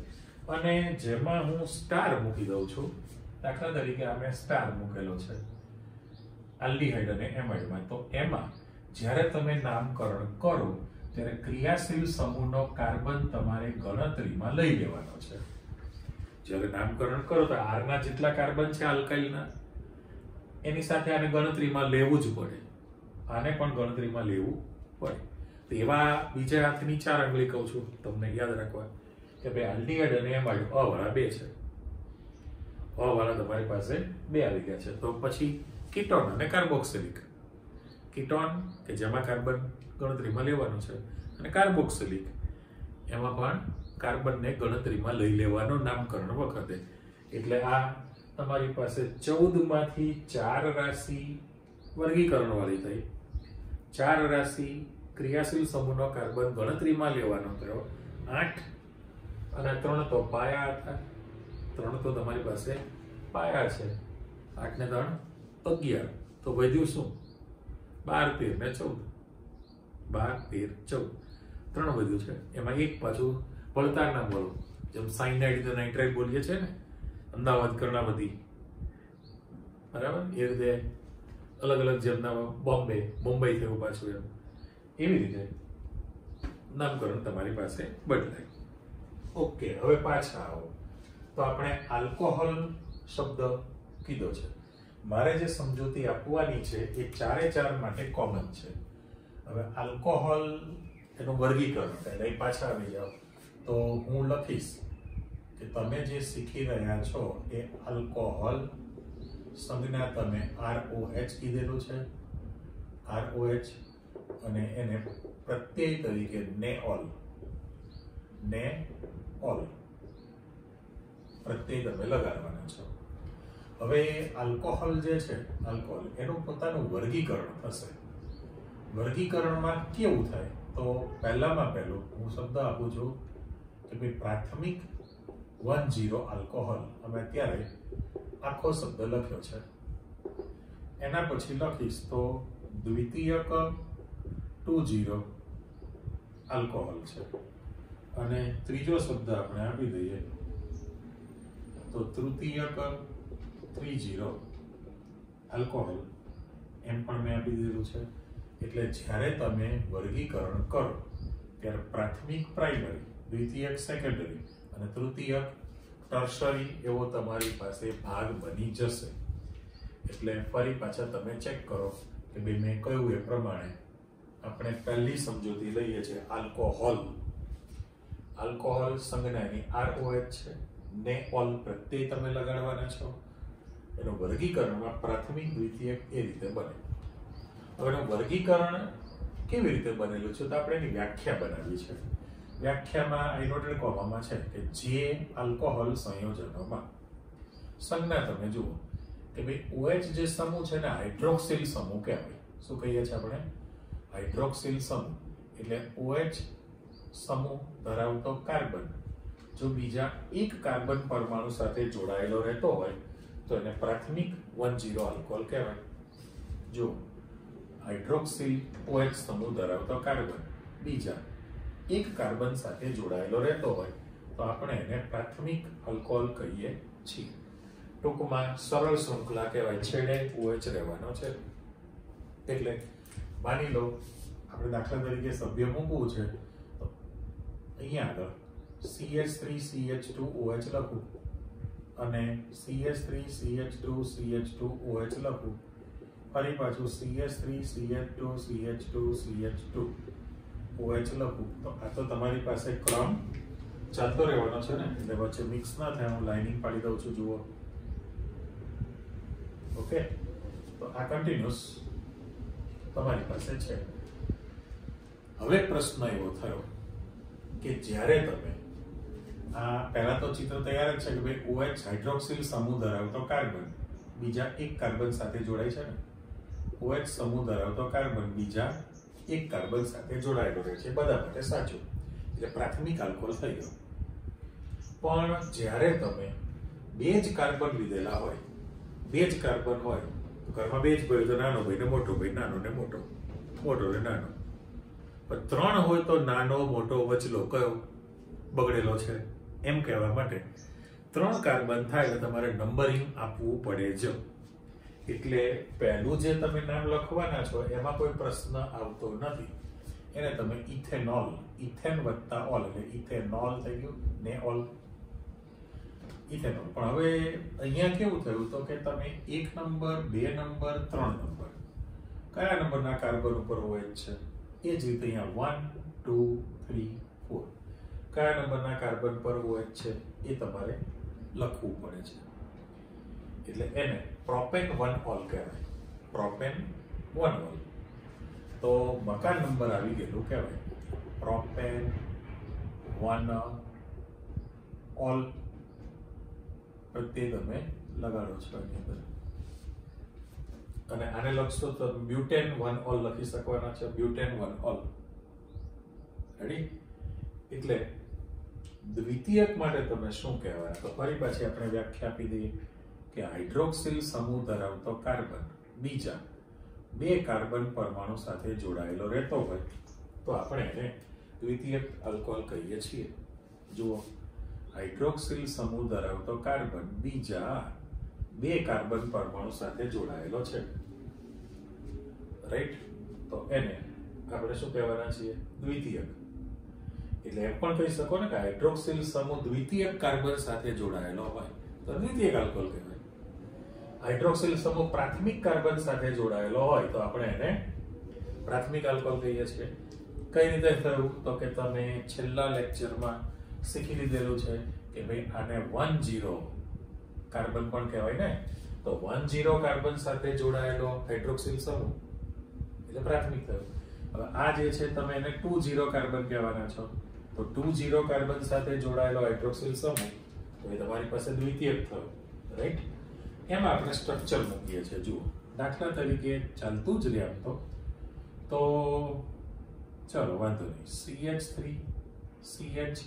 અને જેમાં હું સ્ટાર મૂકી દઉં છું, દાખલા તરીકે આ મેં સ્ટાર મૂકેલો છે આલ્ડીહાઇડ અને એમાઇડમાં, તો એમાં જ્યારે તમે નામકરણ કરો ત્યારે ક્રિયાશીલ સમૂહનો કાર્બન તમારે ગણતરીમાં લઈ લેવાનો છે. જ્યારે નામકરણ કરો તો R ના જેટલા કાર્બન છે આલ્કાઇલના, એની સાથે આને ગણતરીમાં લેવું જ પડે. આને પણ ગણતરીમાં લેવું પડે. તો એવા બીજા હાથની 4 આંગળી કહું છું તમને યાદ રાખવા, કે ભાઈ આલ્ડીહાઇડ અને એમાઇડ અ વાળા 2 છે. અ વાળા તમારી પાસે 2 આવી ગયા છે. તો પછી કીટોન અને કાર્બોક્સિલિક. કીટોન કે જેમાં કાર્બન ગણતરીમાં લેવાનું છે, અને કાર્બોક્સિલિક એમાં પણ કાર્બનને ગણતરીમાં લઈ લેવાનો નામકરણ વખતે. એટલે આ તમારી પાસે 14 માંથી 4 રાશિ વર્ગીકરણ વાળી થઈ, 4 રાશિ ક્રિયાશીલ સમૂહનો કાર્બન ગણતરીમાં લેવાનો થયો 8, અને 3 તો પાયા હતા. 3 તો તમારી પાસે પાયા છે. 8 ને 3 11. તો વધ્યું શું? 12, 13 ને 14. 12, 13, 14 3 વધ્યું છે. એમાં એક પાછું ભળતાર નામ બોલો, જેમ સાયનાઇડ ને નાઇટ્રાઇડ બોલીએ છે ને, અમદાવાદ, કર્ણાવતી, બરાબર. એ રીતે અલગ અલગ, જેમ બોમ્બે, મુંબઈ થયું પાછું, એમ એવી રીતે નામકરણ તમારી પાસે બદલાય. ઓકે, હવે પાછા આવો. તો આપણે આલ્કોહોલ શબ્દ કીધો છે. મારે જે સમજૂતી આપવાની છે એ 4 માટે કોમન છે. હવે આલ્કોહોલ એનું વર્ગીકરણ, એટલે પાછા આવી જાઓ તો હું લખીશ કે તમે જે શીખી રહ્યા છો એ આલ્કોહોલ, સંજ્ઞા તમે ROH કીધેલું છે, ROH, અને એને પ્રત્યય તરીકે નેઓલ, નેઓલ પ્રત્યય તમે લગાડવાના છો. હવે આલ્કોહોલ જે છે, આલ્કોહોલ એનું પોતાનું વર્ગીકરણ થશે. વર્ગીકરણમાં કેવું થાય તો પહેલામાં પહેલું હું શબ્દ આપું છું કે ભાઈ પ્રાથમિક 1,0 આલ્કોહોલ અમે અત્યારે આખો શબ્દ લખ્યો છે. એના પછી લખીશ તો દ્વિતીયક 2,0 આલ્કોહોલ છે અને ત્રીજો શબ્દ આપણે આપી દઈએ તો તૃતીયક 3,0 આલ્કોહોલ એમ પણ મેં આપી દીધું છે. એટલે જ્યારે તમે વર્ગીકરણ કરો ત્યારે પ્રાથમિક પ્રાઇમરી, દ્વિતીયક સેકન્ડરી અને તૃતીયક ટર્શરી એવો તમારી પાસે ભાગ બની જશે. એટલે ફરી પાછા તમે ચેક કરો કે ભાઈ મેં કહ્યું એ પ્રમાણે આપણે પહેલી સમજૂતી લઈએ છીએ આલ્કોહોલ. આલ્કોહોલ સંજ્ઞાની ROH છે ને ઓલ પ્રત્યય તમે લગાડવાના છો. એનું વર્ગીકરણમાં પ્રાથમિક, દ્વિતીયક એ રીતે બને. હવે એનું વર્ગીકરણ કેવી રીતે બનેલું છે તો આપણે એની વ્યાખ્યા બનાવી છે. વ્યાખ્યામાં આઇનોડેડ કોમામાં છે કે જે આલ્કોહોલ સંયોજનોમાં સંજ્ઞા તમે જુઓ કે ભાઈ OH જે સમૂહ છે ને હાઇડ્રોક્સિલ સમૂહ કહેવાય. શું કહીએ છીએ આપણે? હાઇડ્રોક્સિલ સમૂહ. એટલે OH સમૂહ ધરાવતો કાર્બન જો બીજા એક કાર્બન પરમાણુ સાથે જોડાયેલો રહેતો હોય તો એને પ્રાથમિક 1,0 આલ્કોહોલ કહેવાય. જો હાઇડ્રોક્સિલ OH સમૂહ ધરાવતો કાર્બન બીજા એક કાર્બન સાથે જોડાયેલો રહેતો હોય તો આપણે એને પ્રાથમિક આલ્કોહોલ કહીએ છીએ. ટૂંકમાં સરળ શૃંખલા કહેવાય. છેડે OH રહેવાનો છે. એટલે માની લો આપણે દાખલા તરીકે સભ્ય મૂકવું છે તો અહીંયા આગળ CH3CH2OH લખું અને CH3CH2CH2OH લખું. ફરી પાછું CH3CH2CH2CH2OH લખું તો આ તો તમારી પાસે ક્રમ ચાલતો રહેવાનો છે ને. એટલે વચ્ચે મિક્સ ના થાય. હું લાઇનિંગ પાડી દઉં છું, જુઓ. ઓકે, તો આ કન્ટિન્યુઅસ તમારી પાસે છે. હવે પ્રશ્ન એવો થયો કે જ્યારે તમે આ પહેલા તો ચિત્ર તૈયાર જ છે કે ભાઈ OH હાઇડ્રોક્સિલ સમૂહ ધરાવતો કાર્બન બીજા એક કાર્બન સાથે જોડાય છે ને. OH સમૂહ ધરાવતો કાર્બન બીજા એક કાર્બન સાથે જોડાયેલો રહે છે. બધા માટે સાચું. એટલે પ્રાથમિક આલ્કોહોલ થઈ ગયો. પણ જ્યારે તમે બે જ કાર્બન લીધેલા હોય, બે જ કાર્બન હોય તો ઘરમાં બે જ ભાઈ તો નાનો ભાઈ ને મોટો ભાઈ, નાનો ને મોટો, મોટો ને નાનો. પણ ત્રણ હોય તો નાનો, મોટો, વચલો કયો બગડેલો છે એમ કહેવા માટે 3 કાર્બન થાય એટલે તમારે નંબરિંગ આપવું પડે જ. એટલે પહેલું જે તમે નામ લખવાના છો એમાં કોઈ પ્રશ્ન આવતો નથી. એને તમે ઇથેનોલ, ઇથેન વત્તા ઓલ એટલે ઇથેનોલ થઈ ગયું ને ઓલ ઇથેનોલ. પણ હવે અહીંયા કેવું થયું તો કે તમે 1 નંબર, 2 નંબર, 3 નંબર કયા નંબરના કાર્બન ઉપર OH છે એ જ રીતે અહીંયા 1, 2, 3, 4 કયા નંબરના કાર્બન પર OH છે એ તમારે લખવું પડે છે. એટલે એને પ્રોપેન 1 ઓલ કહેવાય. Propane 1 all. તો મકાન નંબર આવી ગયેલું કહેવાય. પ્રોપેન 1 ઓલ પ્રત્યે તમે લગાડો છો એની અંદર. અને આને લખશો તો બ્યુટેન 1 ઓલ લખી શકવાના છે. Butane 1 all. રેડી? એટલે દ્વિતીયક માટે તમે શું કહેવાય તો ફરી પાછી આપણે વ્યાખ્યા આપી દઈએ કે હાઇડ્રોક્સિલ સમૂહ ધરાવતો કાર્બન બીજા બે કાર્બન પરમાણુ સાથે જોડાયેલો રહેતો હોય તો આપણે એને દ્વિતીયક આલ્કોહોલ કહીએ છીએ. જુઓ, હાઇડ્રોક્સિલ સમૂહ ધરાવતો કાર્બન બીજા બે કાર્બન પરમાણુ સાથે જોડાયેલો છે. રાઈટ? તો એને આપણે શું કહેવાના છીએ? દ્વિતીયક. એટલે એમ પણ કહી શકો ને કે હાઇડ્રોક્સિલ સમૂહ દ્વિતીયક કાર્બન સાથે જોડાયેલો હોય તો દ્વિતીયક આલ્કોહોલ કહેવાય. હાઇડ્રોક્સિલ સમૂહ પ્રાથમિક કાર્બન સાથે જોડાયેલો હોય તો આપણે એને પ્રાથમિક આલ્કોહોલ કહીએ છીએ. કઈ રીતે થયું તો કે તમે છેલ્લા લેક્ચરમાં શીખી લીધેલું છે કે ભાઈ આને 1,0 કાર્બન પણ કહેવાય ને. તો 1,0 કાર્બન સાથે જોડાયેલો હાઇડ્રોક્સિલ સમૂહ એટલે પ્રાથમિક થયું. હવે આ જે છે તમે એને 2,0 કાર્બન કહેવાના છો. તો 2,0 કાર્બન સાથે જોડાયેલો હાઇડ્રોક્સિલ સમૂહ તો એ તમારી પાસે દ્વિતીયક થયો. રાઈટ? એમાં આપણે સ્ટ્રક્ચર મૂકીએ છીએ. જુઓ, દાખલા તરીકે ચાલતું જ રહે આમ તો તો ચલો વાંધો નહીં, CH3 CH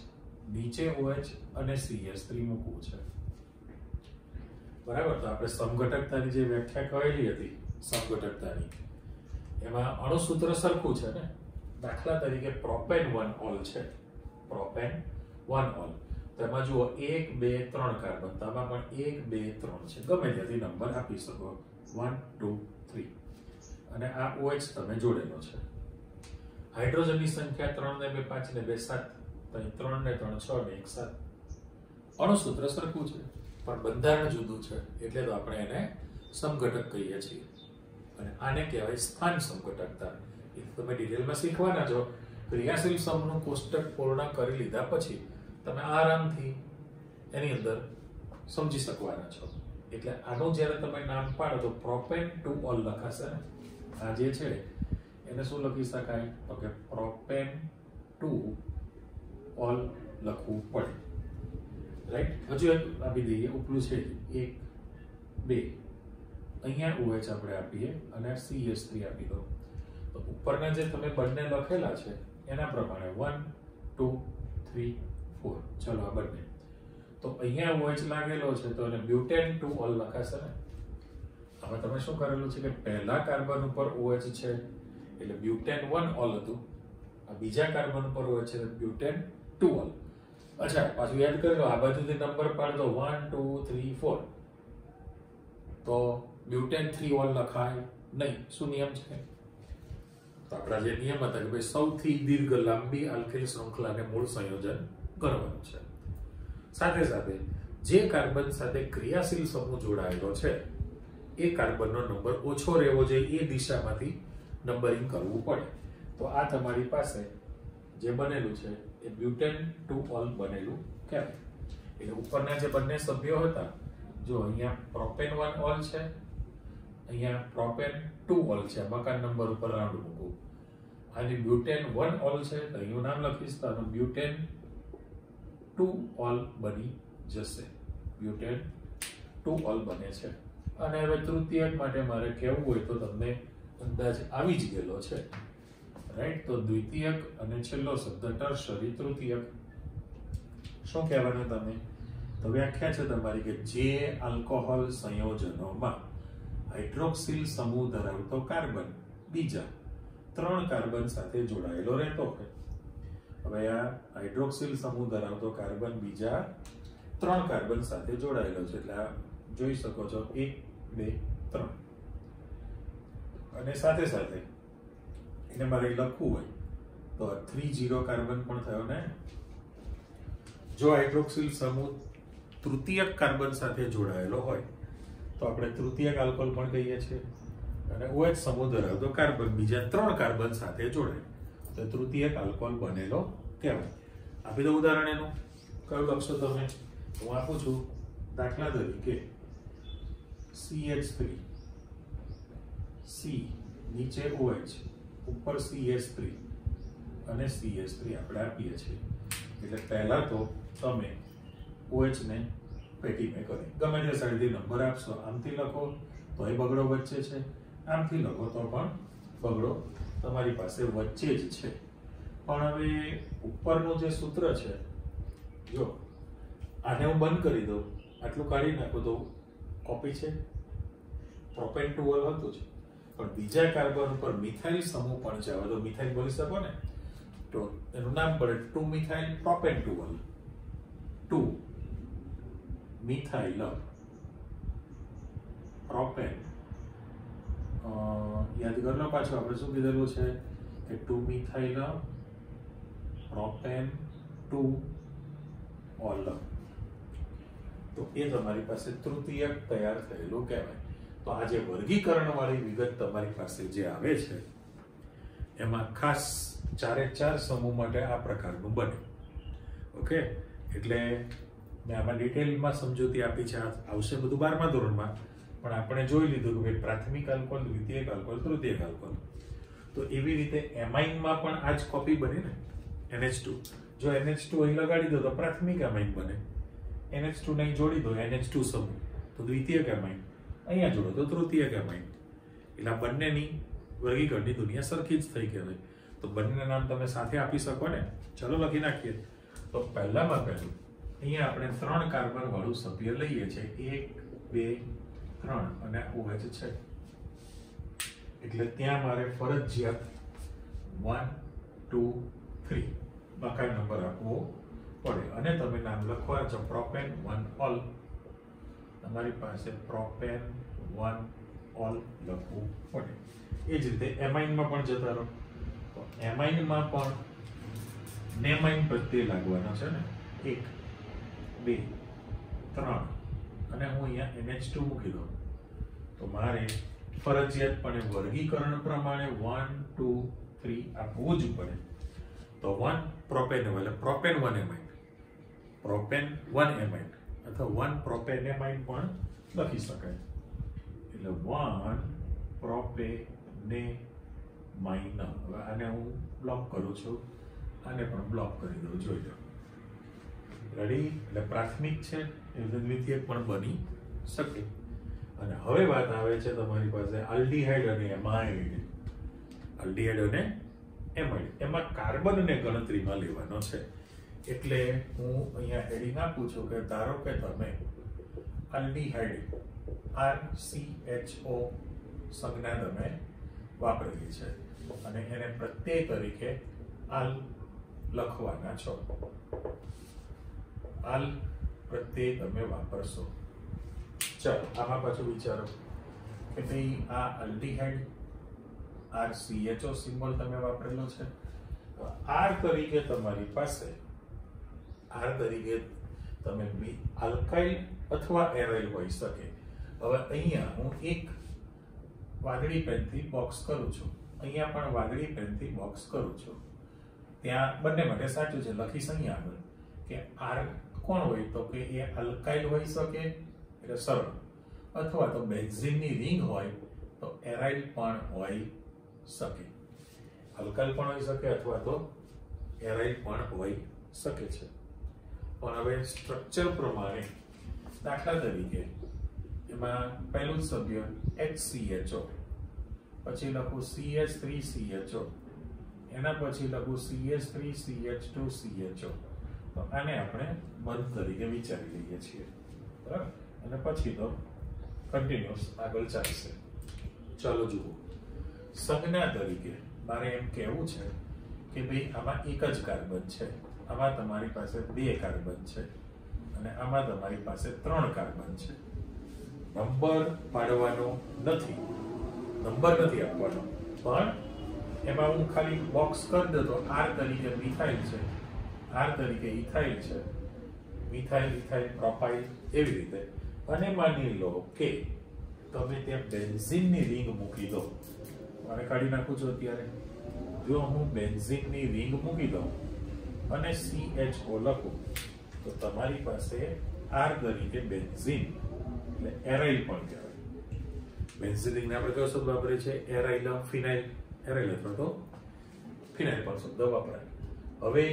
નીચે OH અને CH3 મૂકવું છે, બરાબર. તો આપણે સમઘટકતાની જે વ્યાખ્યા કરેલી હતી સમઘટકતાની, એમાં અણુસૂત્ર સરખું છે ને. દાખલા તરીકે પ્રોપેન 1 ઓલ છે, પ્રોપેન 1 ઓલ, તેમાં જુઓ 1 2 3 કાર્બન, તેમાં પણ 1 2 3 છે, ગમે ત્યાંથી નંબર આપી શકો, 1 2 3, અને આ OH તમે જોડેલો છે. હાઇડ્રોજનની સંખ્યા 3 ને 2 5 ને 2 7, તો 3 ને 3 6 ને 1 7. અણુસૂત્ર સરખું છે પણ બંધારણ જુદું છે, એટલે તો આપણે એને સમઘટક કહીએ છીએ. અને આને કહેવાય સ્થાન સમઘટકતા. એ તમે ડિટેલમાં શીખવાના છો. ક્રિયાશીલ સમૂહનું કોષ્ટક પૂર્ણ કરી લીધા પછી તમે આરામથી એની અંદર સમજી શકવાના છો. એટલે આનું જ્યારે તમે નામ પાડો તો પ્રોપેન 2 ઓલ લખાશે ને. આ જે છે એને શું લખી શકાય? તો કે પ્રોપેન 2 ઓલ લખવું પડે, રાઈટ. હજુ એક આપી દઈએ, ઉપલું છે 1 2, અહીંયા OH આપણે આપીએ અને CH3 આપી દો. તો ઉપરના જે તમે બંને લખેલા છે એના પ્રમાણે 1 2 3 4, ચલો આ બંને. તો અહીંયા OH લાગેલો છે તો એને બ્યુટેન 2 ઓલ લખાશે ને. હવે તમે શું કરેલું છે કે પહેલા કાર્બન ઉપર OH છે એટલે બ્યુટેન 1 ઓલ હતું, આ બીજા કાર્બન ઉપર OH છે એટલે બ્યુટેન 2 ઓલ. અચ્છા, પાછું યાદ કરી લો, આ બાજુથી નંબર પાડ દો 1 2 3 4, તો બ્યુટેન 3 ઓલ લખાય નહીં. શું નિયમ છે? તો આપણા જે નિયમ હતા કે ભાઈ સૌથી દીર્ઘ લાંબી આલ્કેલ શૃંખલાને મૂળ સંયોજન કરવાનું છે. સાથે સાથે જે કાર્બન સાથે ક્રિયાશીલ સમૂહ જોડાયેલો છે એ કાર્બનનો નંબર ઓછો રહેવો જોઈએ, એ દિશામાંથી નંબરિંગ કરવું પડે. તો આ તમારી પાસે જે બનેલું છે એ બ્યુટેન 2 ઓલ બનેલું કહેવાય. એટલે ઉપરના જે બંને સભ્યો હતા, જો અહીંયા પ્રોપેન 1 ઓલ છે, અહીંયા પ્રોપેન 2 ઓલ છે, મકાન નંબર ઉપર રાઉન્ડ મૂકું. આની બ્યુટેન 1 ઓલ છે તો અહીંનું નામ લખીશ તો બ્યુટેન 2 ઓલ બની જશે. બ્યુટેન 2 ઓલ બને છે. અને હવે તૃતીયક માટે મારે કહેવું હોય તો તમને અંદાજ આવી જ ગયેલો છે, રાઈટ. તો દ્વિતીયક અને છેલ્લો શબ્દ ટર્શરી તૃતીયક. શું કહેવાનું તમે? તો વ્યાખ્યા છે તમારી કે જે આલ્કોહોલ સંયોજનોમાં હાઇડ્રોક્સિલ સમૂહ ધરાવતો કાર્બન બીજા 3 કાર્બન સાથે જોડાયેલો રહેતો હોય. હવે આ હાઇડ્રોક્સિલ સમૂહ ધરાવતો કાર્બન બીજા 3 કાર્બન સાથે જોડાયેલો છે, એટલે આ જોઈ શકો છો 1 2 3. અને સાથે સાથે એને મારે લખવું હોય તો 3 કાર્બન પણ થયો ને. જો હાઇડ્રોક્સિલ સમૂહ તૃતીયક કાર્બન સાથે જોડાયેલો હોય તો આપણે તૃતીયક આલ્કોહોલ પણ કહીએ છીએ. અને OH સમૂહ ધરાવતો કાર્બન બીજા 3 કાર્બન સાથે જોડાય તો તૃતીયક આલ્કોહોલ બનેલો કહેવાય. આપી દો ઉદાહરણ એનું. કયું લખશો તમે? હું આપું છું. દાખલા તરીકે CH3 C નીચે OH ઉપર CH3 અને CH3 આપણે આપીએ છીએ. એટલે પહેલા તો તમે OH ને પેટીમાં કરી ગમે તે સાઈડથી નંબર આપશો. આમથી લખો તો એ બગડો વચ્ચે છે, આમથી લખો તો પણ બગડો તમારી પાસે વચ્ચે જ છે. પણ હવે ઉપરનું જે સૂત્ર છે, જો આને હું બંધ કરી દઉં, આટલું કાઢી નાખું તો કોપી છે. પ્રોપેન 2 ઓલ હતું જ, પણ બીજા કાર્બન ઉપર મિથાઇલ સમૂહ પણ છે. હવે તો મિથાઇલ બોલી શકો ને, તો એનું નામ પડે 2 methyl propane 2 all. 2 methyl propane. યાદ કરી લો પાછું આપણે શું કીધેલું છે કે 2 મિથાઇલ પ્રોપેન 2 ઓલ. તો એ તમારી પાસે તૃતીયક તૈયાર થયેલું કહેવાય. તો આ જે વર્ગીકરણ વાળી વિગત તમારી પાસે જે આવે છે એમાં ખાસ 4 સમૂહ માટે આ પ્રકારનું બને. ઓકે, એટલે મેં આમાં ડિટેલમાં સમજૂતી આપી છે. આવશે બધું 12મા ધોરણમાં, પણ આપણે જોઈ લીધું કે ભાઈ પ્રાથમિક આલ્કોહોલ, દ્વિતીયક આલ્કોહોલ, તૃતીયક આલ્કોહોલ. તો એવી રીતે એમાઇનમાં પણ આ જ કોપી બને ને. NH2, જો NH2 અહીં લગાડી દો તો પ્રાથમિક એમાઇન બને. NH2 ને અહીં જોડી દો NH2 સમૂહ તો દ્વિતીયક એમાઇન, અહીંયા જોડો તો તૃતીયક એમાઇન. એટલે આ બંનેની વર્ગીકરણની દુનિયા સરખી જ થઈ કહેવાય. તો બંનેના નામ તમે સાથે આપી શકો ને. ચલો લખી નાખીએ. તો પહેલામાં પહેલું અહીંયા આપણે 3 કાર્બન વાળું સભ્ય લઈએ છીએ. 1 2 3 અને OH છે. એટલે ત્યાં મારે ફરજિયાત 1 2 3 મકાન નંબર આપવો પડે. અને તમે નામ લખવાના છો પ્રોપેન 1 ઓલ. તમારી પાસે પ્રોપેન 1 ઓલ લખવું પડે. એ જ રીતે એમાઇનમાં પણ જતા રહો. તો એમાઇનમાં પણ નેમાઇન પ્રત્યે લાગવાનો છે ને. 1 2 3 અને હું અહીંયા NH2 મૂકી દઉં. તો મારે ફરજિયાતપણે વર્ગીકરણ પ્રમાણે 1 2 3 આપવું જ પડે. તો 1 પ્રોપેન એટલે પ્રોપેન 1 એમાઇન, પ્રોપેન 1 એમાઇન અથવા 1 પ્રોપેનેમાઇન પણ લખી શકાય. એટલે 1 પ્રોપેનેમાઇન. હવે આને હું બ્લોક કરું છું, આને પણ બ્લોક કરી દઉં. જોઈ લો. રેડી? એટલે પ્રાથમિક છે એ દ્વિતીયક પણ બની શકે. અને હવે વાત આવે છે તમારી પાસે આલ્ડીહાઇડ અને એમાઇડ. આલ્ડીહાઇડ અને એમાઇડ, એમાં કાર્બનને ગણતરીમાં લેવાનો છે. એટલે હું અહીંયા હેડિંગ આપું છું કે ધારો કે તમે આલ્ડીહાઇડ RCHO સંજ્ઞા તમે વાપરેલી છે અને એને પ્રત્યય તરીકે આલ લખવાના છો. આલ પ્રત્યય તમે વાપરશો. ચાલો આમાં પાછું વિચારો કે ભાઈ આ આલ્ડીહાઇડ RCHO સિમ્બોલ તમે વાપરેલો છે. R તરીકે તમારી પાસે R તરીકે તમે આલ્કાઇલ અથવા એરાઇલ હોઈ શકે. હવે અહીંયા હું એક વાદળી પેનથી બોક્સ કરું છું, અહીંયા પણ વાદળી પેનથી બોક્સ કરું છું. ત્યાં બંને માટે સાચું છે. લખીશ અહીંયા આગળ કે R કોણ હોય તો કે એ આલ્કાઇલ હોઈ શકે એટલે સરળ, અથવા તો બેન્ઝીનની રિંગ હોય તો એરાઇલ પણ હોઈ શકે. આલ્કાઇલ પણ હોઈ શકે અથવા તો એરાઇલ પણ હોઈ શકે છે. પણ હવે સ્ટ્રક્ચર પ્રમાણે દાખલા તરીકે એમાં પહેલું સભ્ય HCHO, પછી લખું CH3CHO, એના પછી લખું CH3CH2CHO. તો આને આપણે બંધ તરીકે વિચારી લઈએ છીએ, બરાબર? અને પછી તો કન્ટિન્યુઅસ આગળ ચાલશે. ચાલો જુઓ. સંજ્ઞા તરીકે મારે એમ કહેવું છે કે ભાઈ આમાં એક જ કાર્બન છે, આમાં તમારી પાસે 2 કાર્બન છે અને આમાં તમારી પાસે 3 કાર્બન છે. નંબર પાડવાનો નથી, નંબર નથી આપવાનો, પણ એમાં હું ખાલી બોક્સ કરી દઉં તો R તરીકે મિથાઇલ છે, R તરીકે ઇથાઇલ છે, મિથાઇલ ઇથાઇલ પ્રોપાઇલ, એવી રીતે. અને માની લો કે તમે ત્યાં બેન્ઝીનની રિંગ મૂકી દો. મારે કાઢી નાખું છું અત્યારે. જો હું બેન્ઝીનની રિંગ મૂકી દઉં અને CHO લખું તો તમારી પાસે R તરીકે બેન્ઝીન એટલે એરાઇલ પણ કહેવાય. બેન્ઝીન રિંગને આપણે કયો શબ્દ વાપરીએ છીએ? એરાઇલ, ફિનાઇલ, એરાઇલ અથવા તો ફિનાઇલ પણ શબ્દ વપરાય. હવે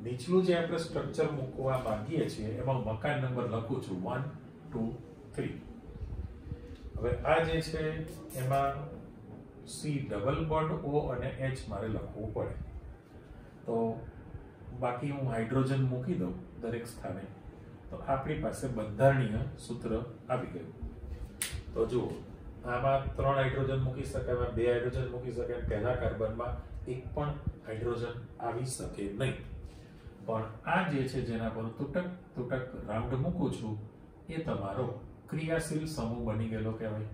નીચલું જે આપણે સ્ટ્રક્ચર મૂકવા માંગીએ છીએ એમાં મકાન નંબર લખું છું 1 2 3. હવે આ જે છે એમાં C ડબલ બોન્ડ O અને H મારે લખવું પડે. તો બાકી હું હાઇડ્રોજન મૂકી દઉં દરેક સ્થાને તો આપણી પાસે બંધારણીય સૂત્ર આવી ગયું. તો જુઓ, આમાં 3 હાઇડ્રોજન મૂકી શકાય, આમાં 2 હાઇડ્રોજન મૂકી શકાય. પહેલા કાર્બનમાં એક પણ હાઇડ્રોજન આવી શકે નહીં. પણ આ જે છે જેના પર તૂટક રાઉન્ડ મૂકું છું એ તમારો ક્રિયાશીલ સમૂહ બની ગયેલો કહેવાય.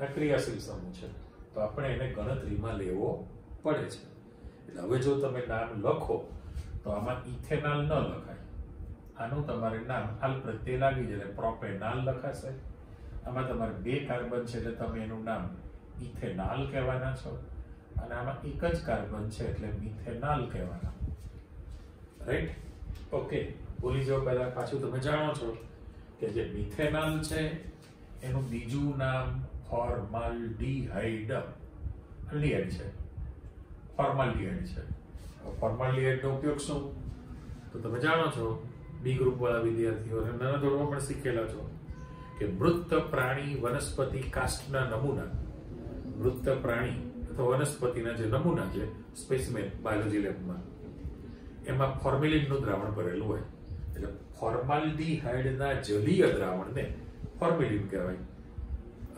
આ ક્રિયાશીલ સમૂહ છે તો આપણે એને ગણતરીમાં લેવો પડે છે. એટલે હવે જો તમે નામ લખો તો આમાં ઇથેનોલ ન લખાય, આનું તમારે નામ આલ પ્રત્યે લાગી જાય એટલે પ્રોપેનાલ લખાશે. આમાં તમારે 2 કાર્બન છે એટલે તમે એનું નામ ઇથેનોલ કહેવાના છો, અને આમાં એક જ કાર્બન છે એટલે મિથેનોલ કહેવાના. રાઈટ? ઓકે, બોલી જાઓ. પહેલા પાછું તમે જાણો છો કે જે મિથેનોલ છે એનું બીજું નામ ફોર્માલ્ડીહાઇડ છે. ફોર્માલ્ડીહાઇડ છે. ફોર્માલ્ડીહાઇડનો ઉપયોગ શું તો તમે જાણો છો, બી ગ્રુપ વાળા વિદ્યાર્થીઓ નાના ધોરણમાં પણ શીખેલા છો કે મૃત પ્રાણી વનસ્પતિ કાસ્ટના નમૂના, મૃત પ્રાણી અથવા વનસ્પતિના જે નમૂના છે સ્પેસિમેન બાયોલોજી લેબમાં એમાં ફોર્મેલિનનું દ્રાવણ ભરેલું હોય એટલે ફોર્માલ્ડીહાઇડના જલીય દ્રાવણને ફોર્મેલિન કહેવાય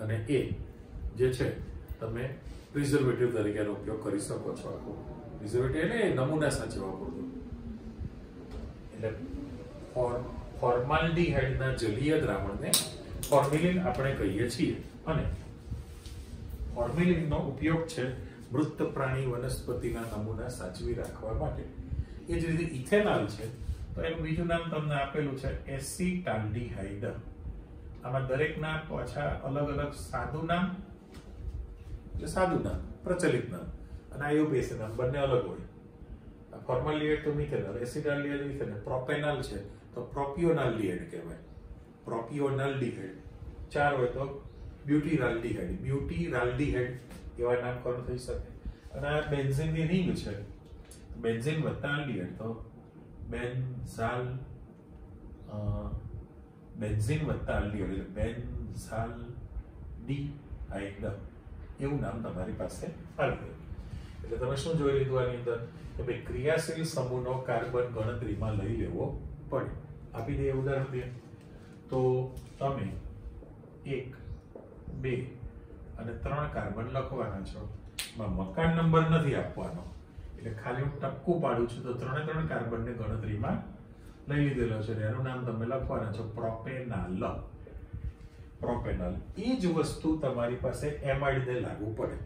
અને એ જે છે તમે પ્રિઝર્વેટિવ તરીકે એનો ઉપયોગ કરી શકો છો. પ્રિઝર્વેટિવ એટલે નમૂના સાચવવા પૂરતું. એટલે ફોર્માલ્ડીહાઇડના જલીય દ્રાવણને ફોર્મેલિન આપણે કહીએ છીએ અને ફોર્મેલિનનો ઉપયોગ છે મૃત પ્રાણી વનસ્પતિના નમૂના સાચવી રાખવા માટે. એ જ રીતે ઇથેનોલ છે તો એનું બીજું નામ તમને આપેલું છે એસિટાલ્ડીહાઇડ. આમાં દરેકના પાછા અલગ અલગ સાદું નામ, સાદું નામ પ્રચલિત નામ અને આઈયુપીએસી નામ બંને અલગ હોય. ફોર્માલ્ડીહાઇડ તો મિથેનોલ, એસિટાલ્ડીહાઇડ મિથેનોલ, પ્રોપેનોલ છે તો પ્રોપિયોનાલ્ડીહાઇડ કહેવાય. પ્રોપિયોનાલ્ડીહાઇડ 4 હોય તો બ્યુટીરાલ્ડીહાઇડ એવા નામકરણ થઈ શકે. અને આ બેન્ઝીનની રિંગ છે, બેન્ઝીન વત્તા આલ્ડીહાઇડ તો બેન્ઝીન વત્તા આલ્ડીહાઇડ એટલે બેન્ઝાલ્ડીહાઇડ એવું નામ તમારી પાસે આવી ગયું. એટલે તમે શું જોઈ લીધું આની અંદર કે ભાઈ ક્રિયાશીલ સમૂહનો કાર્બન ગણતરીમાં લઈ લેવો પડે. આપી દઈએ ઉદાહરણ દે તો તમે 1, 2 અને 3 કાર્બન લખવાના છો. મકાન નંબર નથી આપવાનો એટલે ખાલી હું ટપકું પાડું છું તો 3 કાર્બનને ગણતરીમાં લઈ લીધેલો છે. એનું નામ તમે લખવાના છો પ્રોપેનોલ. પ્રોપેનોલ એ જ વસ્તુ તમારી પાસે એમાઇડને લાગુ પડે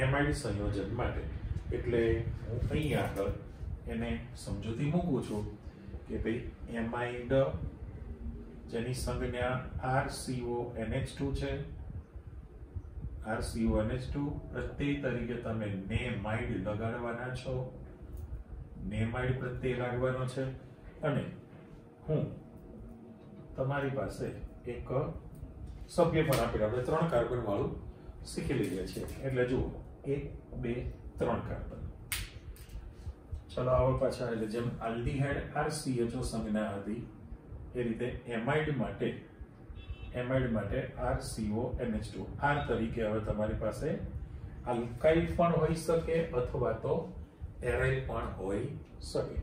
એમાઇડ સંયોજન માટે. એટલે હું અહીંયા આગળ એને સમજૂતી મૂકું છું કે ભાઈ એમાઇડ જેની સંજ્ઞા RCONH2 છે, RCONH2 પ્રત્યય તરીકે તમે નેમાઇડ લગાડવાના છો. નેમાઇડ પ્રત્યય લાગવાનો છે અને હું તમારી પાસે એક સભ્ય પણ આપેલું. આપણે 3 કાર્બન વાળું શીખી લઈએ છીએ. એટલે જુઓ 1, 2, 3 કાર્બન. ચલો આવો પાછા. એટલે જેમ આલ્ડીહાઇડ RCHO સંજ્ઞા હતી એ રીતે એમાઇડ માટે RCONH2 R તરીકે હવે તમારી પાસે આલ્કાઇલ પણ હોઈ શકે અથવા તો એરાઇલ પણ હોઈ શકે.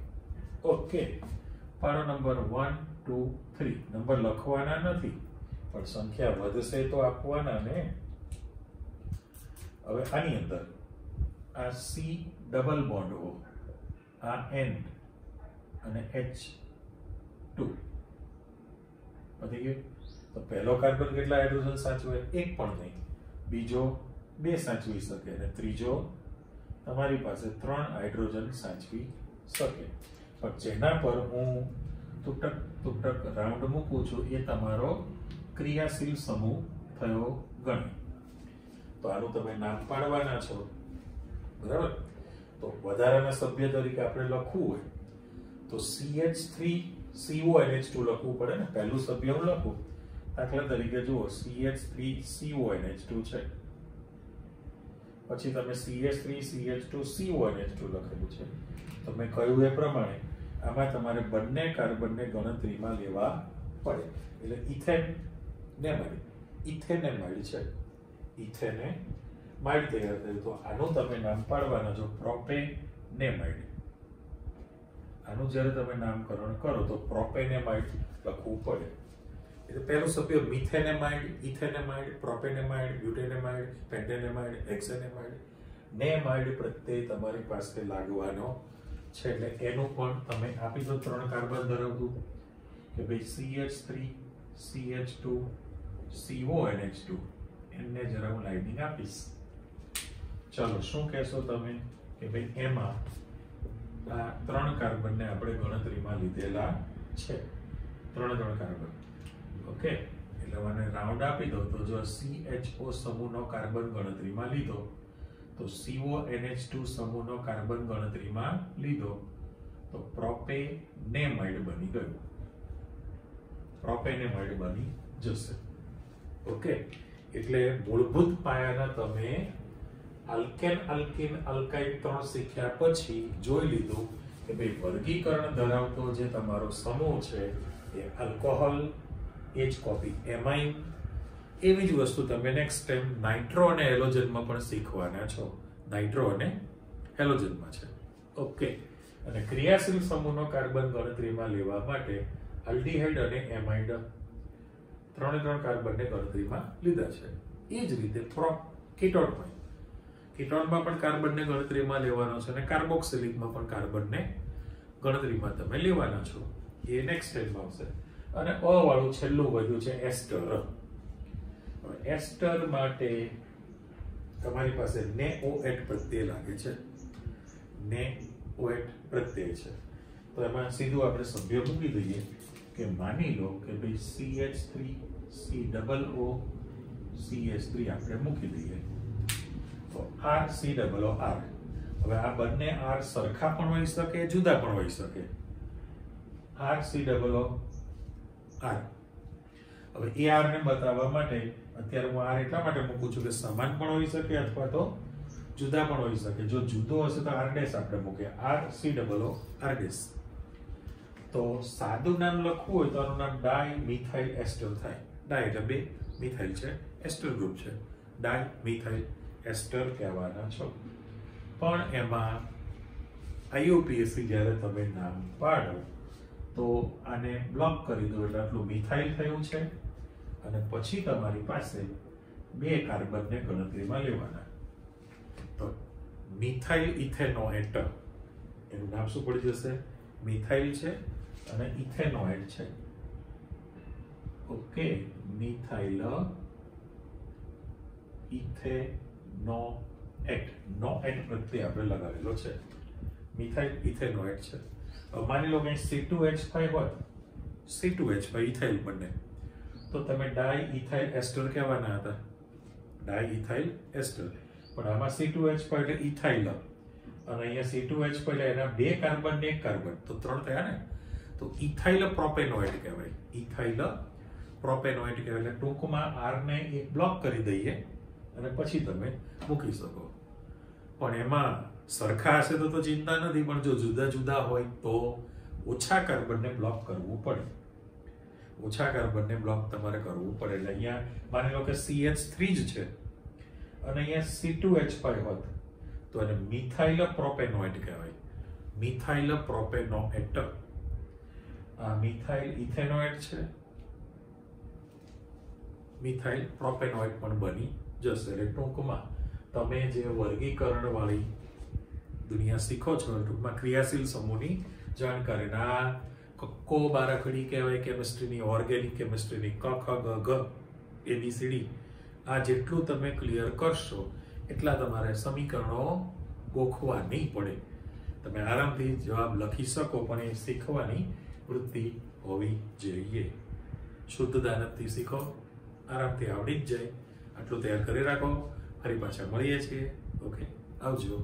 ઓકે, પારો નંબર 1, 2, 3 નંબર લખવાના નથી પણ સંખ્યા વધશે તો આપવાના ને. હવે આની અંદર આ C ડબલ બોન્ડ હો, આ N અને H2 વધી ગયું. તો પહેલો કાર્બન કેટલા હાઇડ્રોજન સાચવે? 1 પણ નહીં. બીજો 2 સાચવી શકે અને ત્રીજો તમારી પાસે 3 હાઇડ્રોજન સાચવી શકે. પણ જેના પર હું તૂટક રાઉન્ડ મૂકું છું એ તમારો ક્રિયાશીલ સમૂહ થયો ગણી. તો આનું તમે નામ પાડવાના છો, બરાબર? તો વધારાના સભ્ય તરીકે આપણે લખવું હોય તો CH3CONH2 લખવું પડે ને. પહેલું સભ્ય હું લખું, દાખલા તરીકે જુઓ CH3CONH2 છે, પછી તમે CH3CH2CONH2 લખેલું છે. તો મેં કહ્યું એ પ્રમાણે આમાં તમારે બંને કાર્બનને ગણતરીમાં લેવા પડે. એટલે ઇથેનેમાઇડ છે, ઇથેનેમાઇડ તૈયાર થયું. તો આનું તમે નામ પાડવાના છો પ્રોપેનેમાઇડ. આનું જ્યારે તમે નામકરણ કરો તો પ્રોપેનેમાઇડ લખવું પડે. એટલે પહેલું સભ્ય મિથેનેમાઇડ, ઇથેનેમાઇડ, પ્રોપેનેમાઇડ, બ્યુટેનેમાઇડ, પેન્ટેનેમાઇડ, હેક્સેનેમાઇડ, નેમાઇડ પ્રત્યય તમારી પાસે લાગવાનો છે. એટલે એનું પણ તમે આપી દો 3 કાર્બન ધરાવતું કે ભાઈ CH3 CH2 CONH2 એને જરા હું લાઇટિંગ આપીશ. ચલો શું કહેશો તમે કે ભાઈ એમાં આ 3 કાર્બનને આપણે ગણતરીમાં લીધેલા છે. 3 કાર્બન. ઓકે, એટલે મને રાઉન્ડ આપી દો તો જો CHO સમૂહનો કાર્બન ગણતરીમાં લીધો તો CONH2 સમૂહનો કાર્બન ગણતરીમાં લીધો તો પ્રોપેનેમાઇડ બની ગયું. પ્રોપેનેમાઇડ બની જશે. ઓકે, એટલે મૂળભૂત પાયાના તમે આલ્કેન, આલ્કીન, આલ્કાઇલ 3 શીખ્યા પછી જોઈ લીધું કે ભાઈ વર્ગીકરણ ધરાવતો જે તમારો સમૂહ છે એ આલ્કોહોલ, H કોપી એમાઇન, એવી જ વસ્તુ તમે નેક્સ્ટ ટાઈમ નાઇટ્રો અને હેલોજનમાં પણ શીખવાના છો. નાઇટ્રો અને હેલોજનમાં છે. ઓકે. અને ક્રિયાશીલ સમૂહનો કાર્બન ગણતરીમાં લેવા માટે આલ્ડીહાઇડ અને એમાઇડ ત્રણે ત્રણ કાર્બનને ગણતરીમાં લીધા છે. એ જ રીતે કીટોનમાં પણ કાર્બનને ગણતરીમાં લેવાનો છે અને કાર્બોક્સિલિકમાં પણ કાર્બનને ગણતરીમાં તમે લેવાના છો. એ નેક્સ્ટ ટાઈમ આવશે. અને અ વાળું છેલ્લું વધ્યું છે એસ્ટર. એસ્ટર માટે તમારી પાસે NaOH પ્રત્યય લાગે છે. NaOH પ્રત્યય છે. તો એમાં સીધું આપણે સભ્ય મૂકી દઈએ કે માની લો કે ભાઈ CH3 COO CH3 આપણે મૂકી દઈએ. તો RCOR. હવે આ બંને R સરખા પણ હોઈ શકે, જુદા પણ હોઈ શકે. RCOR. હવે AR ને બતાવવા માટે અત્યારે હું R એટલા માટે મૂકું છું કે સમાન પણ હોઈ શકે અથવા તો જુદા પણ હોઈ શકે. જો જુદો હશે તો R' આપણે મૂકીએ. RCOR'. તો સાદું નામ લખવું હોય તો આનું નામ ડાયમિથાઇલ એસ્ટર થાય. ડાય એટલે બે, મિથાઇલ છે, એસ્ટર ગ્રુપ છે. ડાયમિથાઇલ એસ્ટર કહેવાના છો. પણ એમાં IUPAC જ્યારે તમે નામ પાડો તો આને બ્લોક કરી દો એટલે આટલું મિથાઇલ થયું છે અને પછી તમારી પાસે બે કાર્બનને ગણતરીમાં લેવાના. તો મિથાઇલ ઇથેનોએટ એનું નામ શું પડી જશે? મિથાઇલ છે અને ઇથેનોએટ છે. ઓકે. Methyl ethanoate. નોએટ પ્રત્યે આપણે લગાવેલો છે. મિથાઇલ ઇથેનોએટ છે. માની લો કે C2H5 હોત, C2H5 ઇથાઇલ બંને, તો તમે ડાયઇથાઇલ એસ્ટર કહેવાના હતા. ડાયઇથાઇલ એસ્ટર. પણ આમાં C2H5 એટલે ઇથાઇલ અને અહીંયા C2H5 એટલે એના બે કાર્બન ને એક કાર્બન, તો ત્રણ થયા ને. તો ઇથાઇલ પ્રોપેનોએટ કહેવાય. ઇથાઇલ પ્રોપેનોએટ કહેવાય. એટલે ટૂંકમાં R ને એક બ્લોક કરી દઈએ અને પછી તમે મૂકી શકો. પણ એમાં સરખા હશે તો ચિંતા નથી, પણ જો જુદા જુદા હોય તો ઓછા કાર્બનને બ્લોક કરવું પડે. ઓછા કાર્બનને બ્લોક તમારે કરવું પડે. એટલે અહીંયા માની લો કે CH3 જ છે અને અહીંયા C2H5 હોત તો એને મિથાઇલ પ્રોપેનોએટ કહેવાય. મિથાઇલ પ્રોપેનોએટ. આ મિથાઇલ ઇથેનોએટ છે. મિથાઇલ પ્રોપેનોએટ પણ બની જશે. એટલે ટૂંકમાં તમે જે વર્ગીકરણ વાળી દુનિયા શીખો છો, ટૂંકમાં ક્રિયાશીલ સમૂહની જાણકારીના કો બારાખડી કહેવાય કેમિસ્ટ્રીની, ઓર્ગેનિક કેમિસ્ટ્રીની, ક ખ ગ ઘ ABCD, આ જેટલું તમે ક્લિયર કરશો એટલા તમારે સમીકરણો ગોખવા નહીં પડે. તમે આરામથી જવાબ લખી શકો, પણ એ શીખવાની વૃત્તિ હોવી જોઈએ. શુદ્ધ દાનતથી શીખો, આરામથી આવડી જ જાય. આટલું તૈયાર કરી રાખો. ફરી પાછા મળીએ છીએ. ઓકે, આવજો.